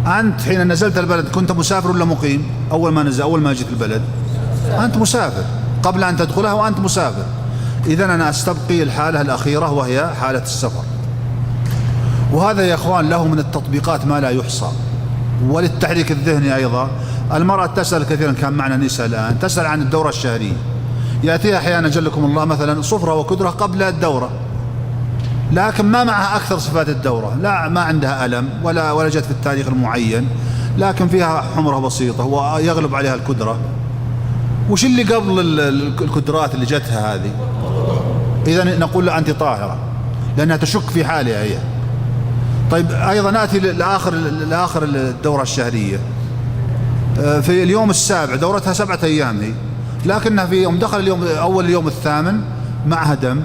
أنت حين نزلت البلد كنت مسافر ولا مقيم؟ أول ما جيت البلد أنت مسافر، قبل أن تدخلها وأنت مسافر. إذن أنا أستبقي الحالة الأخيرة وهي حالة السفر. وهذا يا أخوان له من التطبيقات ما لا يحصى. وللتحريك الذهني أيضا، المرأة تسأل كثيرا، كان معنا نساء الآن تسأل عن الدورة الشهرية، يأتيها أحيانا جلكم الله مثلا صفرة وكدرة قبل الدورة، لكن ما معها أكثر صفات الدورة، لا ما عندها ألم ولا جت في التاريخ المعين، لكن فيها حمرة بسيطة ويغلب عليها الكدرة. وش اللي قبل الكدرات اللي جتها هذه؟ إذا نقول لها أنت طاهرة لأنها تشك في حالها هي. طيب أيضا نأتي لآخر الدورة الشهرية، في اليوم السابع، دورتها 7 أيام هي، لكنها في يوم دخل أول اليوم الثامن معها دم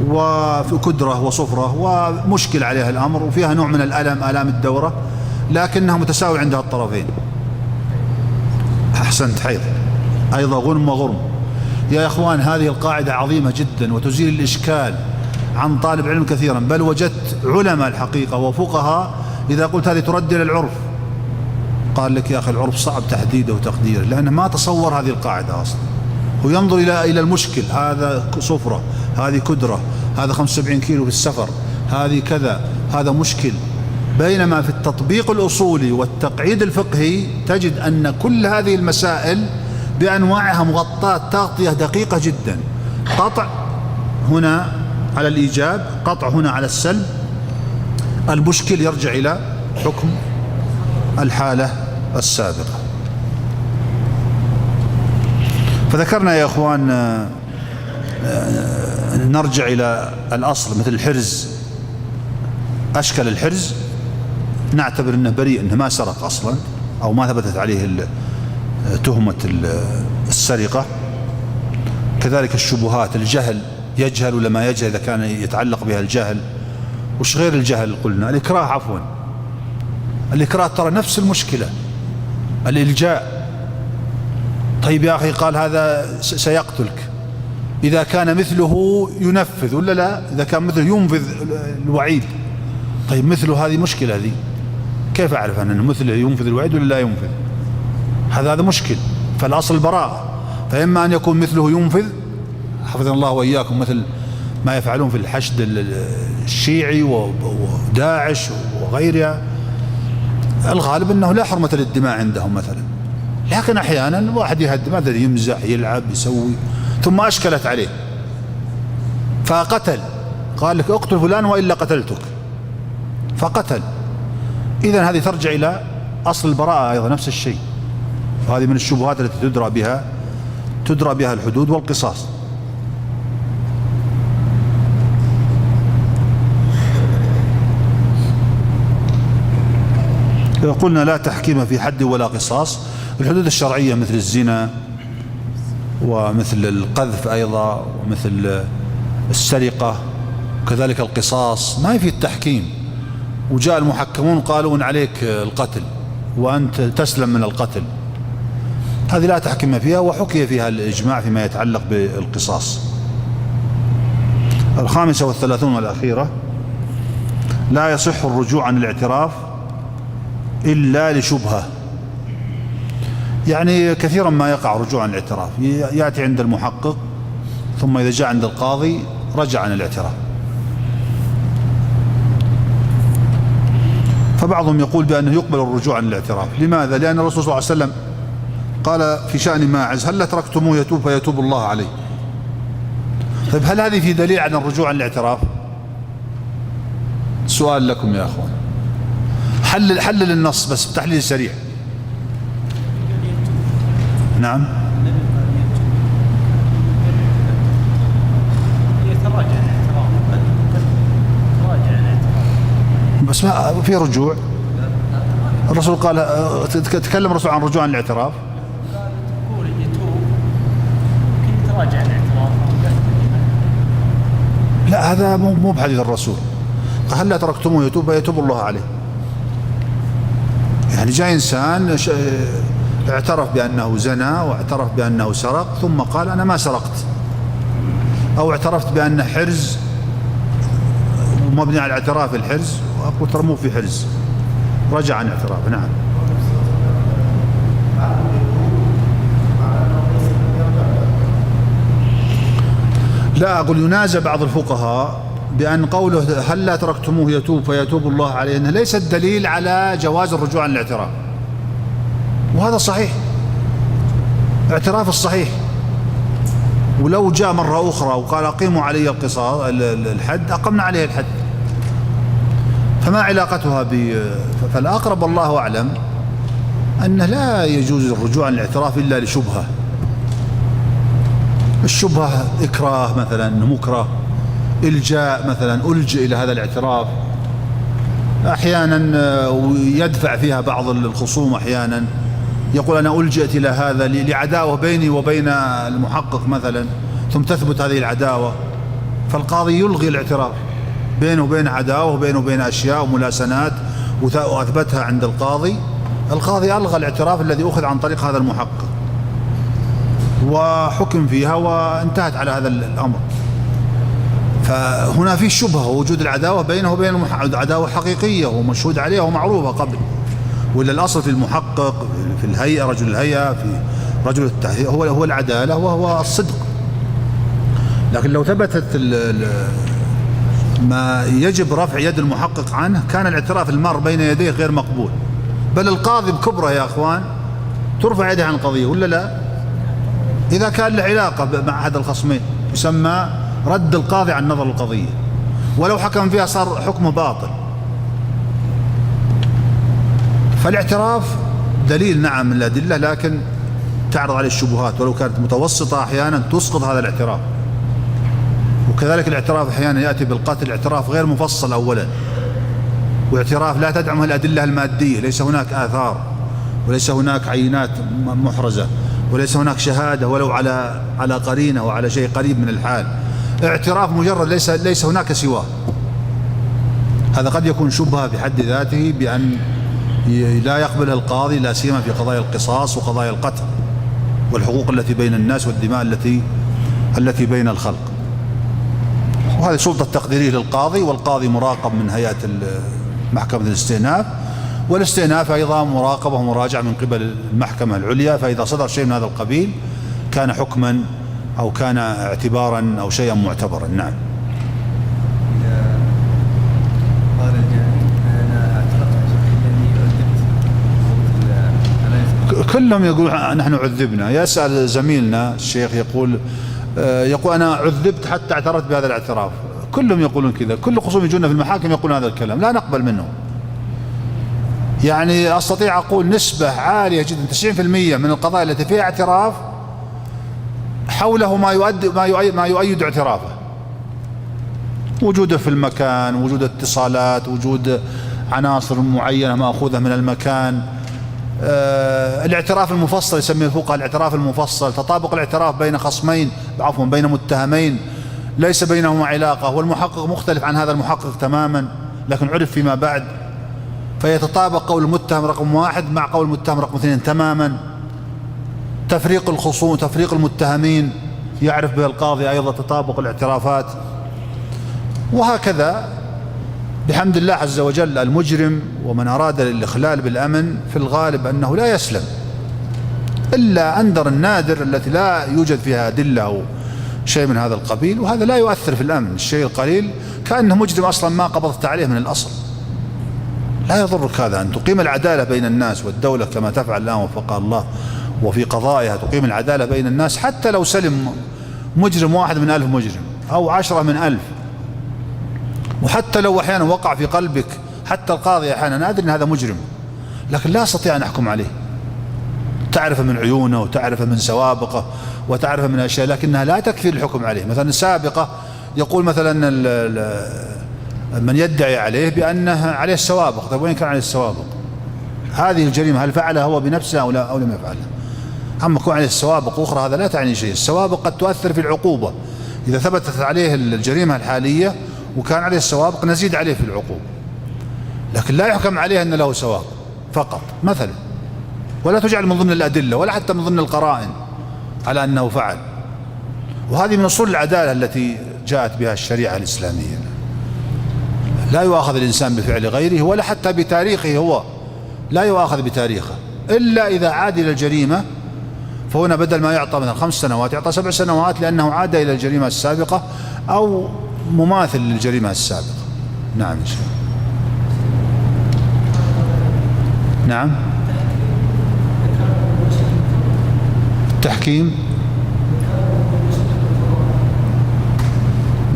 وفي كدرة وصفرة ومشكل عليها الأمر وفيها نوع من الألم، آلام الدورة، لكنها متساوي عندها الطرفين. أحسنت، حيض أيضا غنم وغرم. يا إخوان هذه القاعدة عظيمة جدا وتزيل الإشكال عن طالب علم كثيرا، بل وجدت علماء الحقيقة وفقهاء إذا قلت هذه ترد إلى العرف قال لك يا أخي العرف صعب تحديده وتقديره، لأنه ما تصور هذه القاعدة أصلا، وينظر إلى المشكل، هذا صفرة، هذه كدرة، هذا 75 كيلو في السفر، هذه كذا، هذا مشكل. بينما في التطبيق الأصولي والتقعيد الفقهي تجد أن كل هذه المسائل بأنواعها مغطاة تغطية دقيقة جدا، قطع هنا على الإيجاب، قطع هنا على السلب، المشكل يرجع إلى حكم الحالة السابقة. فذكرنا يا أخوان نرجع إلى الأصل، مثل الحرز، أشكل الحرز نعتبر أنه بريء، أنه ما سرق أصلا أو ما ثبتت عليه تهمة السرقة. كذلك الشبهات، الجهل، يجهل ولا ما يجهل، إذا كان يتعلق بها الجهل. وش غير الجهل قلنا؟ الإكراه، عفوا الإكراه ترى نفس المشكلة، الإلجاء. طيب يا أخي قال هذا سيقتلك، إذا كان مثله ينفذ ولا لا؟ إذا كان مثله ينفذ الوعيد. طيب مثله هذه مشكلة، هذه كيف أعرف أنه مثله ينفذ الوعيد ولا لا ينفذ؟ هذا مشكل. فالأصل البراءة، فإما أن يكون مثله ينفذ، حفظنا الله وإياكم، مثل ما يفعلون في الحشد الشيعي وداعش وغيرها، الغالب أنه لا حرمة للدماء عندهم مثلا، لكن أحيانا واحد يهدم، مثلا يمزح يلعب يسوي، ثم أشكلت عليه فقتل، قال لك اقتل فلان وإلا قتلتك، فقتل. إذن هذه ترجع إلى أصل البراءة أيضا نفس الشيء. وهذه من الشبهات التي تدرى بها الحدود والقصاص. إذا قلنا لا تحكيم في حد ولا قصاص، الحدود الشرعية مثل الزنا ومثل القذف أيضا ومثل السرقة، كذلك القصاص ما في التحكيم. وجاء المحكمون قالوا إن عليك القتل وأنت تسلم من القتل، هذه لا تحكم فيها، وحكي فيها الإجماع فيما يتعلق بالقصاص. 35 والأخيرة، لا يصح الرجوع عن الاعتراف إلا لشبهة. يعني كثيرا ما يقع رجوع عن الاعتراف، يأتي عند المحقق ثم إذا جاء عند القاضي رجع عن الاعتراف. فبعضهم يقول بأنه يقبل الرجوع عن الاعتراف. لماذا؟ لأن الرسول صلى الله عليه وسلم قال في شأن ماعز: هل تركتموه يتوب فيتوب الله عليه. طيب هل هذه في دليل عن الرجوع عن الاعتراف؟ سؤال لكم يا أخوان، حلل النص بس بتحليل سريع. نعم. بس ما في رجوع. الرسول قال، تكلم الرسول عن الرجوع عن الاعتراف. تقول يتوب يمكن يتراجع الاعتراف. لا، هذا مو بحديث الرسول. قال: هل لا تركتموه يتوب فيتوب الله عليه. يعني جاء إنسان اعترف بأنه زنى واعترف بأنه سرق، ثم قال: أنا ما سرقت، أو اعترفت بأن حرز مبني على الاعتراف الحرز، وأقول ترموه في حرز، رجع عن اعتراف. نعم. لا، أقول ينازع بعض الفقهاء بأن قوله هل لا تركتموه يتوب فيتوب الله عليه أنه ليس الدليل على جواز الرجوع عن الاعتراف، وهذا صحيح. اعتراف الصحيح، ولو جاء مرة أخرى وقال أقيموا علي القصاص الحد، أقمنا عليه الحد. فما علاقتها فالأقرب والله أعلم أنه لا يجوز الرجوع عن الاعتراف إلا لشبهة. الشبهة إكراه مثلا، مكره، إلجاء مثلا، ألجئ إلى هذا الاعتراف، أحيانا يدفع فيها بعض الخصوم، أحيانا يقول أنا ألجأت إلى هذا لعداوة بيني وبين المحقق مثلا، ثم تثبت هذه العداوة، فالقاضي يلغي الاعتراف، بينه وبين عداوة وبينه وبين أشياء وملاسنات وأثبتها عند القاضي ألغى الاعتراف الذي أخذ عن طريق هذا المحقق وحكم فيها وانتهت على هذا الأمر. فهنا في شبهة وجود العداوة بينه وبين المحقق، عداوة حقيقية ومشهود عليها ومعروفة قبل، ولا الأصل في المحقق، في الهيئة، رجل الهيئة، في رجل التحقيق هو العدالة وهو الصدق. لكن لو ثبتت ما يجب رفع يد المحقق عنه، كان الاعتراف المار بين يديه غير مقبول، بل القاضي بكبره يا أخوان ترفع يده عن القضية ولا لا؟ إذا كان له علاقة مع أحد الخصمين يسمى رد القاضي عن نظر القضية، ولو حكم فيها صار حكمه باطل. فالاعتراف دليل نعم من الأدلة، لكن تعرض عليه الشبهات، ولو كانت متوسطة أحيانا تسقط هذا الاعتراف. وكذلك الاعتراف أحيانا يأتي بالقتل اعتراف غير مفصل أولا، واعتراف لا تدعمه الأدلة المادية، ليس هناك آثار وليس هناك عينات محرزة وليس هناك شهادة ولو على قرينة وعلى شيء قريب من الحال، اعتراف مجرد ليس هناك سواه. هذا قد يكون شبهة بحد ذاته بأن لا يقبل القاضي، لا سيما في قضايا القصاص وقضايا القتل والحقوق التي بين الناس والدماء التي بين الخلق. وهذه سلطة تقديرية للقاضي، والقاضي مراقب من هيئة محكمة الاستئناف، والاستئناف أيضا مراقبة ومراجعة من قبل المحكمة العليا، فإذا صدر شيء من هذا القبيل كان حكما أو كان اعتبارا أو شيئا معتبرا. نعم. كلهم يقول نحن عذبنا. يسأل زميلنا الشيخ يقول أنا عذبت حتى اعترفت بهذا الاعتراف. كلهم يقولون كذا، كل خصوم يجونا في المحاكم يقولون هذا الكلام، لا نقبل منه. يعني أستطيع أقول نسبة عالية جدا 90% من القضايا التي فيها اعتراف حوله ما يؤيد اعترافه، وجوده في المكان، وجود اتصالات، وجود عناصر معينة مأخوذة من المكان. الاعتراف المفصل يسميه الفقهاء الاعتراف المفصل، تطابق الاعتراف بين خصمين، بين متهمين ليس بينهما علاقة، والمحقق مختلف عن هذا المحقق تماما لكن عرف فيما بعد، فيتطابق قول المتهم رقم 1 مع قول المتهم رقم 2 تماما. تفريق الخصوم، تفريق المتهمين يعرف به القاضي أيضا تطابق الاعترافات، وهكذا بحمد الله عز وجل. المجرم ومن أراد الإخلال بالأمن في الغالب أنه لا يسلم إلا أندر النادر التي لا يوجد فيها أدلة شيء من هذا القبيل، وهذا لا يؤثر في الأمن. الشيء القليل كأنه مجرم أصلا ما قبضت عليه من الأصل. لا يضرك هذا أن تقيم العدالة بين الناس، والدولة كما تفعل الآن وفقها الله وفي قضائها تقيم العدالة بين الناس، حتى لو سلم مجرم 1 من 1000 مجرم أو 10 من 1000. وحتى لو أحيانا وقع في قلبك، حتى القاضي أحيانا أنا أدري أن هذا مجرم لكن لا أستطيع أن أحكم عليه، تعرف من عيونه وتعرف من سوابقه وتعرف من أشياء، لكنها لا تكفي الحكم عليه. مثلا السابقة يقول مثلا من يدعي عليه بأنه عليه السوابق، طيب وين كان عليه السوابق؟ هذه الجريمة هل فعلها هو بنفسه أو لم يفعلها؟ أما يكون عليه السوابق أخرى هذا لا تعني شيء. السوابق قد تؤثر في العقوبة، إذا ثبتت عليه الجريمة الحالية وكان عليه السوابق نزيد عليه في العقوبة، لكن لا يحكم عليه أن له سوابق فقط مثلا، ولا تجعل من ضمن الأدلة ولا حتى من ضمن القرائن على أنه فعل. وهذه من أصول العدالة التي جاءت بها الشريعة الإسلامية. لا يؤاخذ الإنسان بفعل غيره ولا حتى بتاريخه، هو لا يؤاخذ بتاريخه إلا إذا عاد إلى الجريمة، فهنا بدل ما يعطى مثلا 5 سنوات يعطى 7 سنوات لأنه عاد إلى الجريمة السابقة أو مماثل للجريمة السابقة. نعم إن شاء الله. نعم. تحكيم،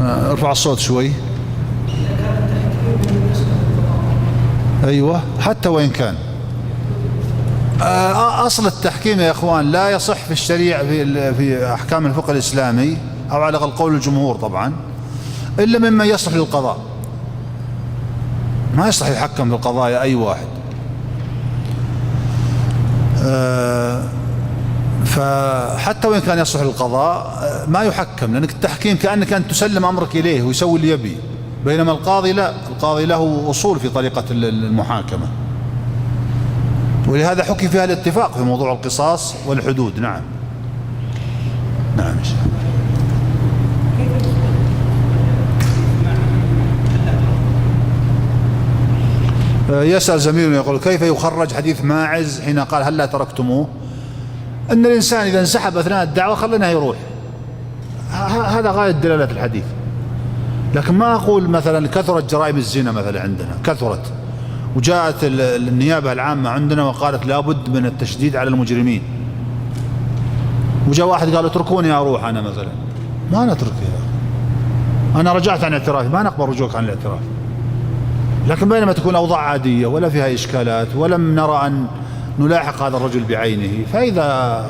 ارفع الصوت شوي. أيوة، حتى وإن كان أصل التحكيم يا إخوان لا يصح في الشريعة في أحكام الفقه الإسلامي، أو على الأقل قول الجمهور طبعا، إلا مما يصلح للقضاء. ما يصلح يحكم في القضايا أي واحد. فحتى وإن كان يصلح للقضاء ما يحكم، لأنك التحكيم كأنك أن تسلم أمرك إليه ويسوي اللي يبي، بينما القاضي لا، القاضي له أصول في طريقة المحاكمة، ولهذا حكي فيها الاتفاق في موضوع القصاص والحدود. نعم. نعم. يسأل زميل يقول كيف يخرج حديث ماعز حين قال هل لا تركتموه؟ أن الإنسان إذا انسحب أثناء الدعوة خلنا يروح، هذا غاية دلالة الحديث. لكن ما أقول مثلا كثرت جرائم الزنا مثلا عندنا كثرت، وجاءت النيابة العامة عندنا وقالت لابد من التشديد على المجرمين، وجاء واحد قال اتركوني أروح أنا مثلا، ما نترك يا أخي، أنا رجعت عن اعترافي، ما نقبل رجوعك عن الاعتراف. لكن بينما تكون أوضاع عادية ولا فيها إشكالات ولم نرى أن نلاحق هذا الرجل بعينه، فإذا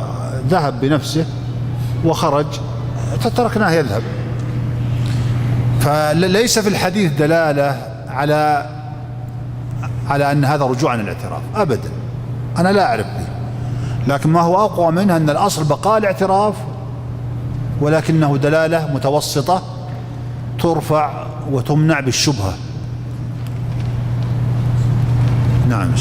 ذهب بنفسه وخرج تركناه يذهب. فليس في الحديث دلالة على أن هذا رجوع عن الاعتراف أبدا، أنا لا أعرف به. لكن ما هو أقوى منه أن الأصل بقاء الاعتراف، ولكنه دلالة متوسطة ترفع وتمنع بالشبهة. نعم.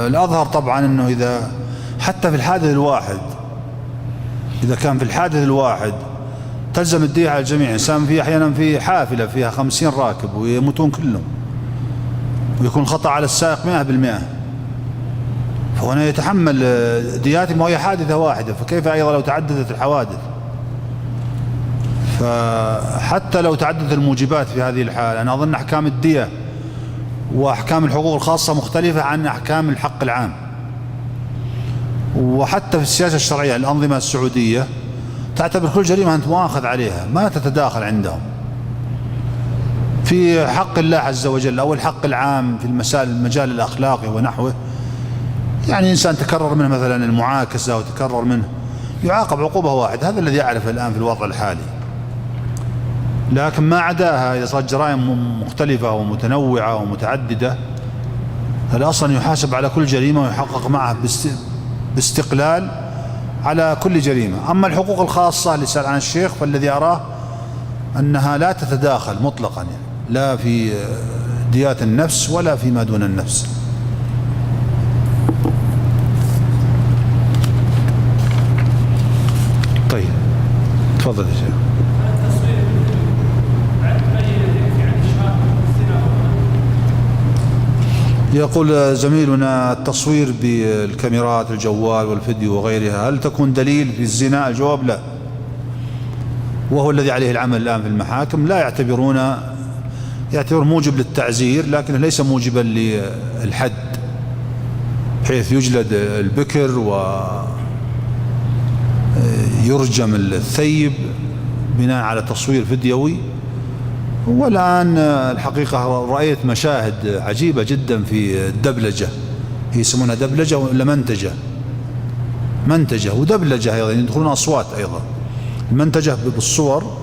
الأظهر طبعا أنه إذا حتى في الحادث الواحد، إذا كان في الحادث الواحد تلزم الدية على الجميع. إنسان في أحيانا في حافلة فيها 50 راكب ويموتون كلهم، ويكون الخطأ على السائق 100%، فهنا يتحمل دياتهم وهي حادثة واحدة، فكيف أيضا لو تعددت الحوادث؟ فحتى لو تعددت الموجبات في هذه الحالة أنا أظن أحكام الدية وأحكام الحقوق الخاصة مختلفة عن أحكام الحق العام. وحتى في السياسة الشرعية الأنظمة السعودية تعتبر كل جريمة أنت مؤاخذ عليها، ما تتداخل عندهم في حق الله عز وجل أو الحق العام في المجال الأخلاقي ونحوه. يعني إنسان تكرر منه مثلا المعاكسة وتكرر منه يعاقب عقوبة واحدة، هذا الذي يعرفه الآن في الوضع الحالي. لكن ما عداها إذا صارت جرائم مختلفة ومتنوعة ومتعددة، هذا أصلا يحاسب على كل جريمة ويحقق معها باستقلال على كل جريمة. أما الحقوق الخاصة اللي سأل عن الشيخ فالذي أراه أنها لا تتداخل مطلقا، يعني لا في ديات النفس ولا فيما دون النفس. طيب تفضل يا شيخ. يقول زميلنا التصوير بالكاميرات الجوال والفيديو وغيرها هل تكون دليل في الزنا؟ الجواب لا، وهو الذي عليه العمل الآن في المحاكم. لا يعتبر موجب للتعزير لكنه ليس موجبا للحد، حيث يجلد البكر ويرجم الثيب بناء على تصوير فيديوي. والآن الحقيقة رأيت مشاهد عجيبة جدا في الدبلجة، هي يسمونها دبلجة ولا منتجة ودبلجة أيضا، يدخلون أصوات أيضا. المنتجة بالصور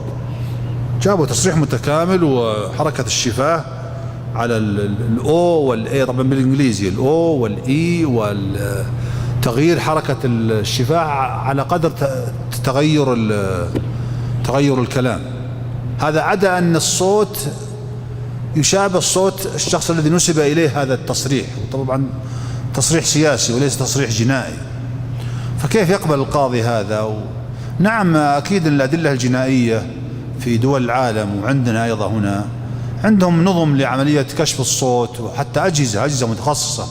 جابوا تصريح متكامل وحركة الشفاه على الأو والإي، طبعا بالإنجليزي الأو والإي، والتغيير حركة الشفاه على قدر تغير الكلام. هذا عدا أن الصوت يشابه صوت الشخص الذي نسب إليه هذا التصريح، وطبعا تصريح سياسي وليس تصريح جنائي. فكيف يقبل القاضي هذا؟ نعم أكيد الأدلة الجنائية في دول العالم وعندنا أيضا هنا عندهم نظم لعملية كشف الصوت، وحتى أجهزة متخصصة،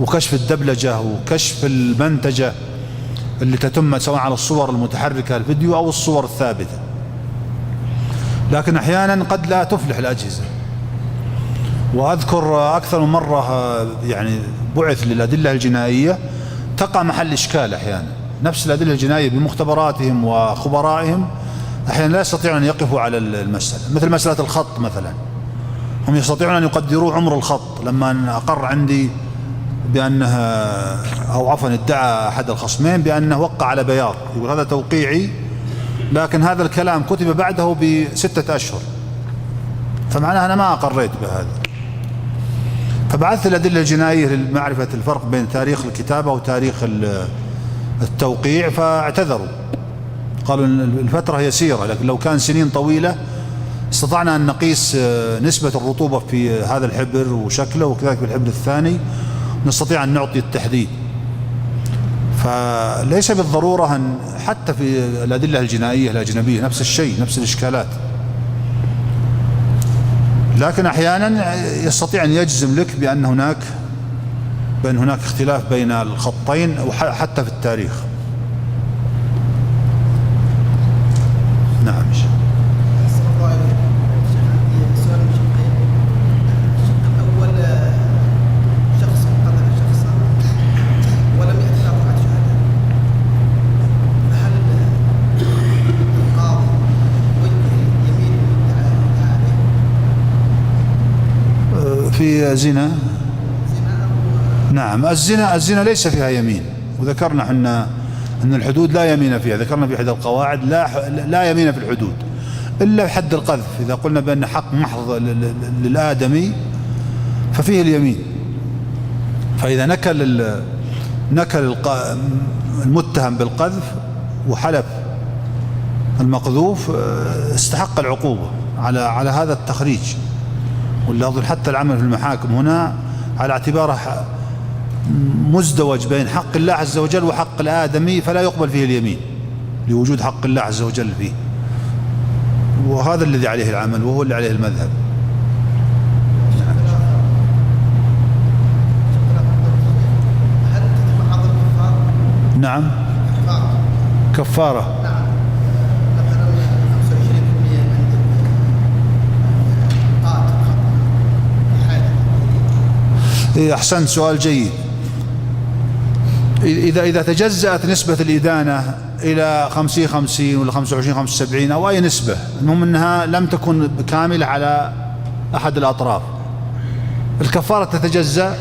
وكشف الدبلجة وكشف المنتجة اللي تتم سواء على الصور المتحركة الفيديو أو الصور الثابتة. لكن أحيانا قد لا تفلح الأجهزة. وأذكر أكثر من مرة يعني بعث للأدلة الجنائية تقع محل إشكال أحيانا. نفس الأدلة الجنائية بمختبراتهم وخبرائهم أحيانا لا يستطيعون أن يقفوا على المسألة، مثل مسألة الخط مثلا. هم يستطيعون أن يقدروا عمر الخط. لما أقر عندي بأنها أو عفوا ادعى أحد الخصمين بأنه وقع على بياض، يقول هذا توقيعي، لكن هذا الكلام كتب بعده ب6 أشهر، فمعناها أنا ما أقريت بهذا. فبعثت الأدلة الجنائية لمعرفة الفرق بين تاريخ الكتابة وتاريخ التوقيع، فاعتذروا، قالوا الفترة يسيرة، لكن لو كان سنين طويلة استطعنا أن نقيس نسبة الرطوبة في هذا الحبر وشكله وكذلك في الحبر الثاني، نستطيع أن نعطي التحديد. فليس بالضرورة أن حتى في الأدلة الجنائية الأجنبية نفس الشيء، نفس الإشكالات، لكن أحيانا يستطيع أن يجزم لك بأن هناك اختلاف بين الخطين وحتى في التاريخ. نعم. في زنا، نعم الزنا ليس فيها يمين، وذكرنا احنا ان الحدود لا يمين فيها، ذكرنا في احدى القواعد لا يمين في الحدود الا حد القذف. اذا قلنا بان حق محض للآدمي ففيه اليمين، فاذا نكل المتهم بالقذف وحلف المقذوف استحق العقوبة على هذا التخريج. واللي أظن حتى العمل في المحاكم هنا على اعتباره مزدوج بين حق الله عز وجل وحق الآدمي، فلا يقبل فيه اليمين لوجود حق الله عز وجل فيه، وهذا الذي عليه العمل وهو اللي عليه المذهب. نعم كفارة. أحسنت، سؤال جيد. إذا تجزأت نسبة الإدانة إلى 50-50 ولا 25-75 أو أي نسبة، المهم أنها لم تكن كاملة على أحد الأطراف، الكفارة تتجزأ.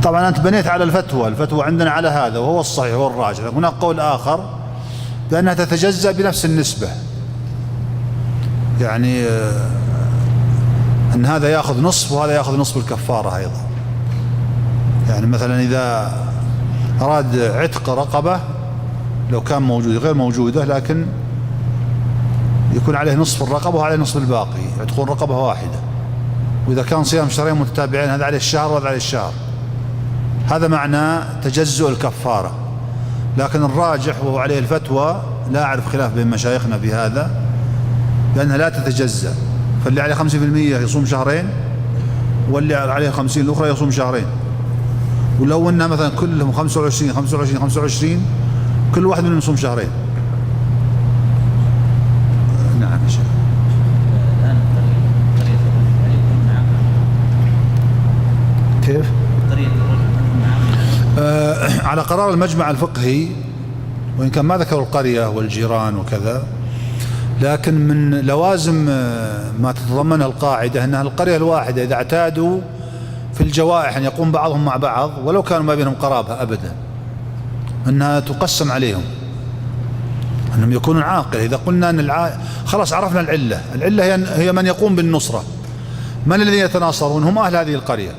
طبعا أنت بنيت على الفتوى عندنا على هذا وهو الصحيح والراجح. هناك قول آخر بأنها تتجزأ بنفس النسبة، يعني أن هذا يأخذ نصف وهذا يأخذ نصف الكفارة أيضا. يعني مثلا إذا أراد عتق رقبة لو كان موجود غير موجودة، لكن يكون عليه نصف الرقبة وعليه نصف الباقي، يعتقون رقبة واحدة. وإذا كان صيام شهرين متتابعين هذا عليه الشهر وهذا عليه الشهر، هذا معنى تجزؤ الكفارة. لكن الراجح وهو عليه الفتوى، لا أعرف خلاف بين مشايخنا في هذا، لأنها لا تتجزأ. فاللي عليه 50% يصوم شهرين، واللي عليه 50 الأخرى يصوم شهرين. ولو أن مثلا كلهم 25 25 25 كل واحد منهم يصوم شهرين. نعم يا شيخ. الآن قرية الرجل يكون معه كيف؟ قرية الرجل يكون معه على قرار المجمع الفقهي، وإن كان ما ذكروا القرية والجيران وكذا، لكن من لوازم ما تتضمنها القاعدة أنها القرية الواحدة إذا اعتادوا في الجوائح أن يقوم بعضهم مع بعض ولو كانوا ما بينهم قرابة أبدا، أنها تقسم عليهم، أنهم يكونون عاقل. إذا قلنا أن خلاص عرفنا العلة هي من يقوم بالنصرة. من الذين يتناصرون؟ هم أهل هذه القرية،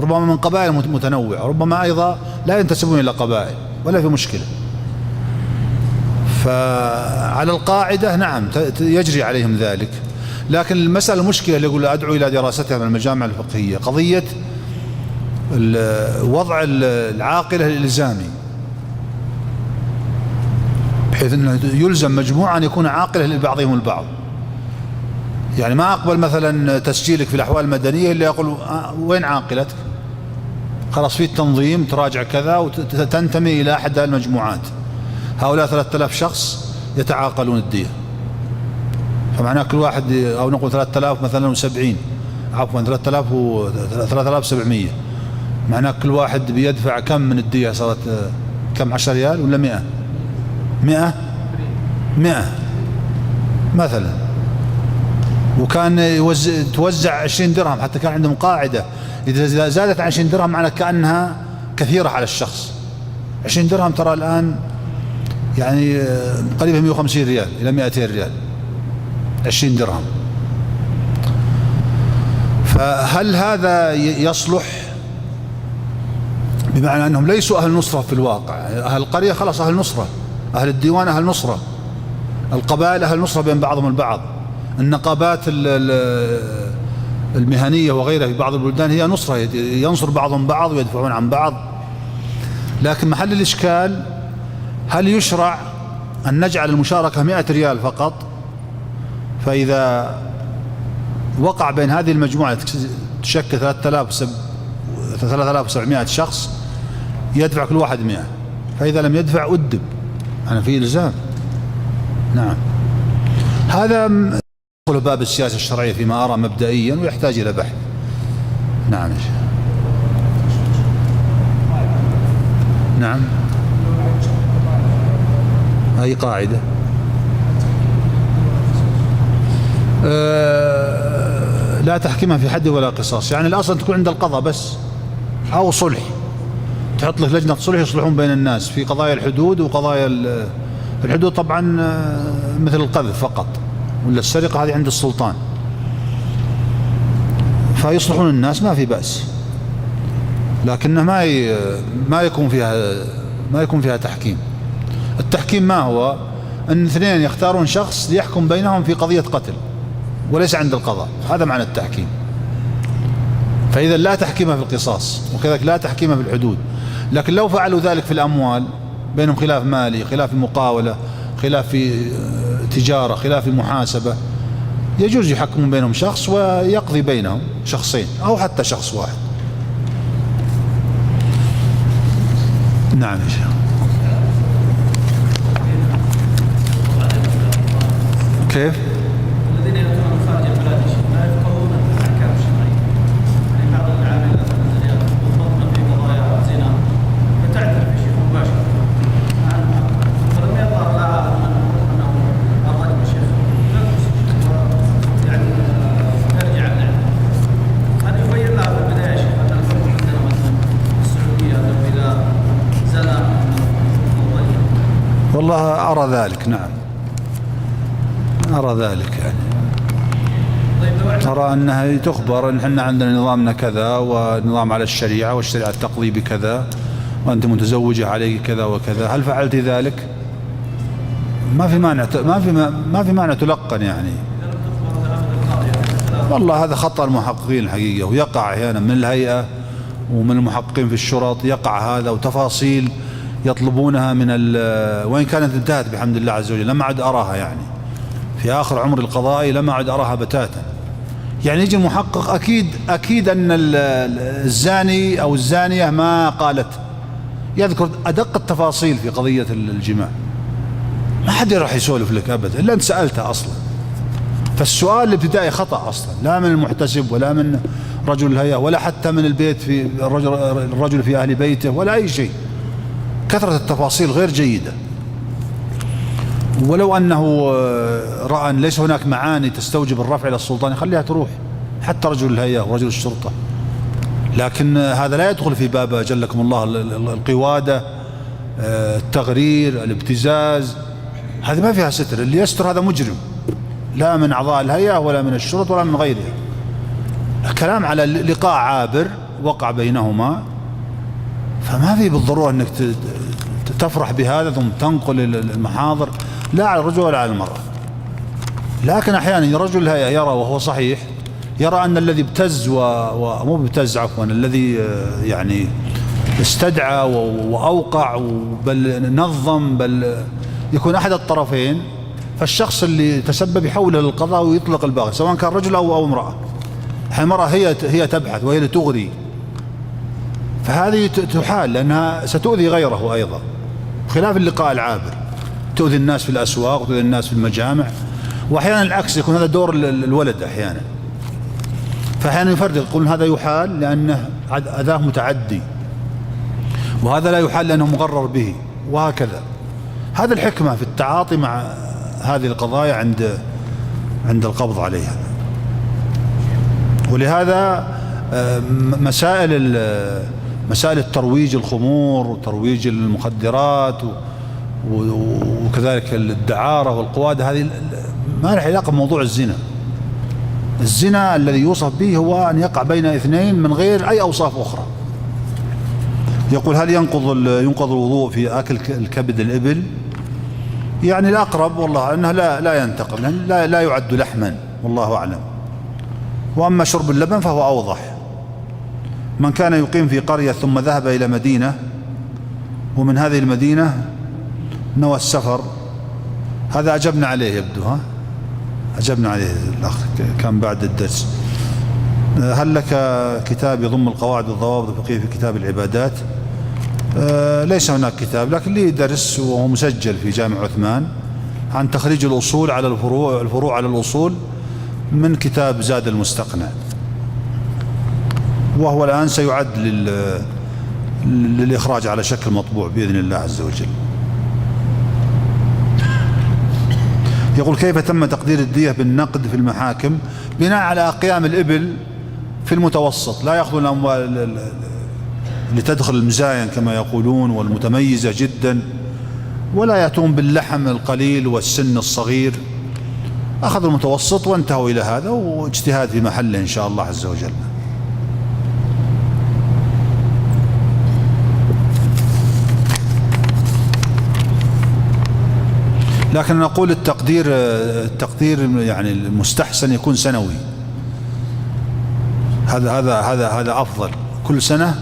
ربما من قبائل متنوعة، ربما أيضا لا ينتسبون إلى قبائل، ولا في مشكلة. فعلى القاعدة نعم يجري عليهم ذلك. لكن المسألة المشكلة اللي يقول أدعو إلى دراستها من المجامع الفقهية قضية وضع العاقلة الإلزامي، بحيث أنه يلزم مجموعة أن يكون عاقلة لبعضهم البعض. يعني ما أقبل مثلا تسجيلك في الأحوال المدنية اللي يقول وين عاقلتك؟ خلاص في التنظيم تراجع كذا وتنتمي إلى أحد المجموعات. هؤلاء 3000 شخص يتعاقلون الدية، فمعناه كل واحد، أو نقول 3000 مثلا و70، عفوا 3700، معناه كل واحد بيدفع كم من الدية؟ صارت كم، 10 ريال ولا 100 مثلا. وكان توزع 20 درهم، حتى كان عندهم قاعدة إذا زادت عن 20 درهم معناه كأنها كثيرة على الشخص. 20 درهم ترى الآن يعني قريبا 150 ريال إلى 200 ريال 20 درهم. فهل هذا يصلح؟ بمعنى أنهم ليسوا أهل نصرة في الواقع. أهل القرية خلاص أهل نصرة، أهل الديوان أهل نصرة، القبائل أهل نصرة بين بعضهم البعض، النقابات المهنية وغيرها في بعض البلدان هي نصرة، ينصر بعضهم بعض ويدفعون عن بعض. لكن محل الإشكال هل يشرع أن نجعل المشاركة 100 ريال فقط؟ فإذا وقع بين هذه المجموعة تشكل 3700 شخص يدفع كل واحد 100، فإذا لم يدفع أدب، أنا في إلزام. نعم، هذا يدخل باب السياسة الشرعية فيما أرى مبدئيا ويحتاج إلى بحث. نعم. نعم، أي قاعدة؟ لا تحكمها في حد ولا قصاص، يعني الأصل تكون عند القضاء بس، أو صلح، تحط لك لجنة صلح يصلحون بين الناس في قضايا الحدود وقضايا الحدود. طبعا مثل القذف فقط ولا السرقة هذه عند السلطان، فيصلحون الناس ما في بأس، لكنه ما يكون فيها تحكيم. التحكيم ما هو؟ أن اثنين يختارون شخص ليحكم بينهم في قضية قتل وليس عند القضاء، هذا معنى التحكيم. فإذا لا تحكيم في القصاص، وكذلك لا تحكيم في الحدود. لكن لو فعلوا ذلك في الأموال، بينهم خلاف مالي، خلاف في مقاولة، خلاف في تجارة، خلاف في محاسبة، يجوز يحكمون بينهم شخص ويقضي بينهم شخصين أو حتى شخص واحد. نعم يا شيخ. كيف؟ الذين يأتون خارج البلاد لا يفقهون الأحكام الشرعية، يعني بعض العاملات الذين يخوضون في قضايا زنا فتعترف الشيخ مباشرة عنها، فلم يظهر لها أنه أضل الشيخ يعني ترجع عنه. هذا يبين لها في البداية شيخ أن الحكم عندنا مثلا في السعودية أنه إذا زنى والله أرى ذلك، نعم أرى ذلك يعني. طيب لو ترى أنها تخبر أن احنا عندنا نظامنا كذا ونظام على الشريعة والشريعة تقضي بكذا وأنت متزوجة عليك كذا وكذا، هل فعلت ذلك؟ ما في معنى تلقن يعني. والله هذا خطأ المحققين الحقيقة، ويقع أحيانا من الهيئة ومن المحققين في الشرط يقع هذا، وتفاصيل يطلبونها من وإن كانت انتهت بحمد الله عز وجل، لم أعد أراها يعني في آخر عمر القضائي، لم أعد أراها بتاتا. يعني يجي المحقق أكيد أن الزاني أو الزانية ما قالت، يذكر أدق التفاصيل في قضية الجماع، ما حد راح يسولف لك أبدا إلا أنت سألته أصلا. فالسؤال الابتدائي خطأ أصلا، لا من المحتسب ولا من رجل الهيئة ولا حتى من البيت في الرجل في أهل بيته ولا أي شيء. كثرة التفاصيل غير جيدة. ولو أنه رأى أن ليس هناك معاني تستوجب الرفع إلى السلطان خليها تروح، حتى رجل الهيئة ورجل الشرطة. لكن هذا لا يدخل في باب جلكم الله القوادة، التغرير، الابتزاز، هذه ما فيها ستر. اللي يستر هذا مجرم، لا من أعضاء الهيئة ولا من الشرطة ولا من غيرها. كلام على لقاء عابر وقع بينهما، فما في بالضرورة أنك تفرح بهذا ثم تنقل المحاضر لا على الرجل ولا على المرأة. لكن أحيانا رجل الهيئة يرى وهو صحيح، يرى أن الذي ابتز ومو ابتز عفوا، الذي يعني استدعى وأوقع بل نظم بل يكون أحد الطرفين، فالشخص اللي تسبب يحوله للقضاء ويطلق الباقي سواء كان رجل أو امرأة. المرأة هي تبحث وهي اللي تغري، فهذه تحال لأنها ستؤذي غيره أيضا، خلاف اللقاء العابر تؤذي الناس في الأسواق وتؤذي الناس في المجامع. وأحيانا العكس، يكون هذا دور الولد أحيانا، فأحيانا يفرق يقول هذا يحال لأنه أذاه متعدي، وهذا لا يحال لأنه مغرر به، وهكذا. هذا الحكمة في التعاطي مع هذه القضايا عند القبض عليها. ولهذا مسائل الترويج الخمور وترويج المخدرات وكذلك الدعارة والقوادة، هذه ما لها علاقة بموضوع الزنا. الزنا الذي يوصف به هو أن يقع بين اثنين من غير أي أوصاف أخرى. يقول هل ينقض الوضوء في أكل الكبد الإبل؟ يعني الأقرب والله أنه لا ينتقض، لا يعد لحما والله أعلم. وأما شرب اللبن فهو أوضح. من كان يقيم في قرية ثم ذهب إلى مدينة ومن هذه المدينة نوى السفر، هذا أجبنا عليه يبدو، أجبنا عليه الأخ كان بعد الدرس. هل لك كتاب يضم القواعد والضوابط الفقهية في كتاب العبادات؟ ليس هناك كتاب، لكن لي درس وهو مسجل في جامع عثمان عن تخريج الأصول على الفروع على الأصول من كتاب زاد المستقنع، وهو الآن سيعد للإخراج على شكل مطبوع بإذن الله عز وجل. يقول كيف تم تقدير الدية بالنقد في المحاكم؟ بناء على أقيام الإبل في المتوسط، لا يأخذون الأموال لتدخل المزاين كما يقولون والمتميزة جدا، ولا يأتون باللحم القليل والسن الصغير. أخذوا المتوسط وانتهوا إلى هذا، واجتهاد في محله إن شاء الله عز وجل. لكن نقول التقدير يعني المستحسن يكون سنوي، هذا أفضل. كل سنة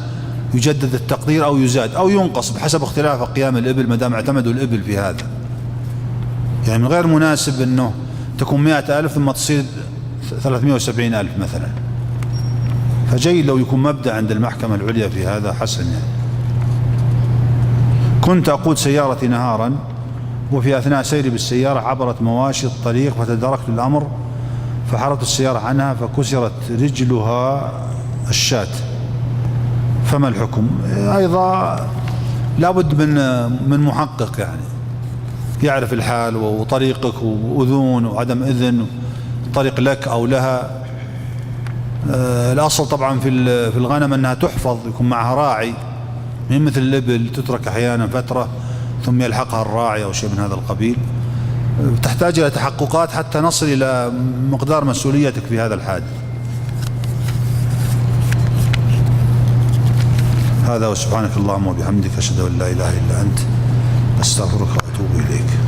يجدد التقدير أو يزاد أو ينقص بحسب اختلاف أقيام الإبل، ما دام اعتمدوا الإبل في هذا. يعني من غير مناسب أنه تكون 100,000 ثم تصير 370,000 مثلا، فجيد لو يكون مبدأ عند المحكمة العليا في هذا حسن. يعني كنت أقود سيارتي نهارا، وفي أثناء سيري بالسيارة عبرت مواشي الطريق فتداركت الأمر فحرت السيارة عنها فكسرت رجلها الشاة، فما الحكم؟ أيضا لابد من محقق يعني يعرف الحال وطريقك وأذون وعدم إذن، طريق لك أو لها. الأصل طبعا في الغنم أنها تحفظ، يكون معها راعي، من مثل الإبل تترك أحيانا فترة ثم يلحقها الراعي أو شيء من هذا القبيل. تحتاج إلى تحققات حتى نصل إلى مقدار مسؤوليتك في هذا الحادث. هذا، وسبحانك اللهم وبحمدك أشهد أن لا إله إلا أنت أستغفرك وأتوب إليك.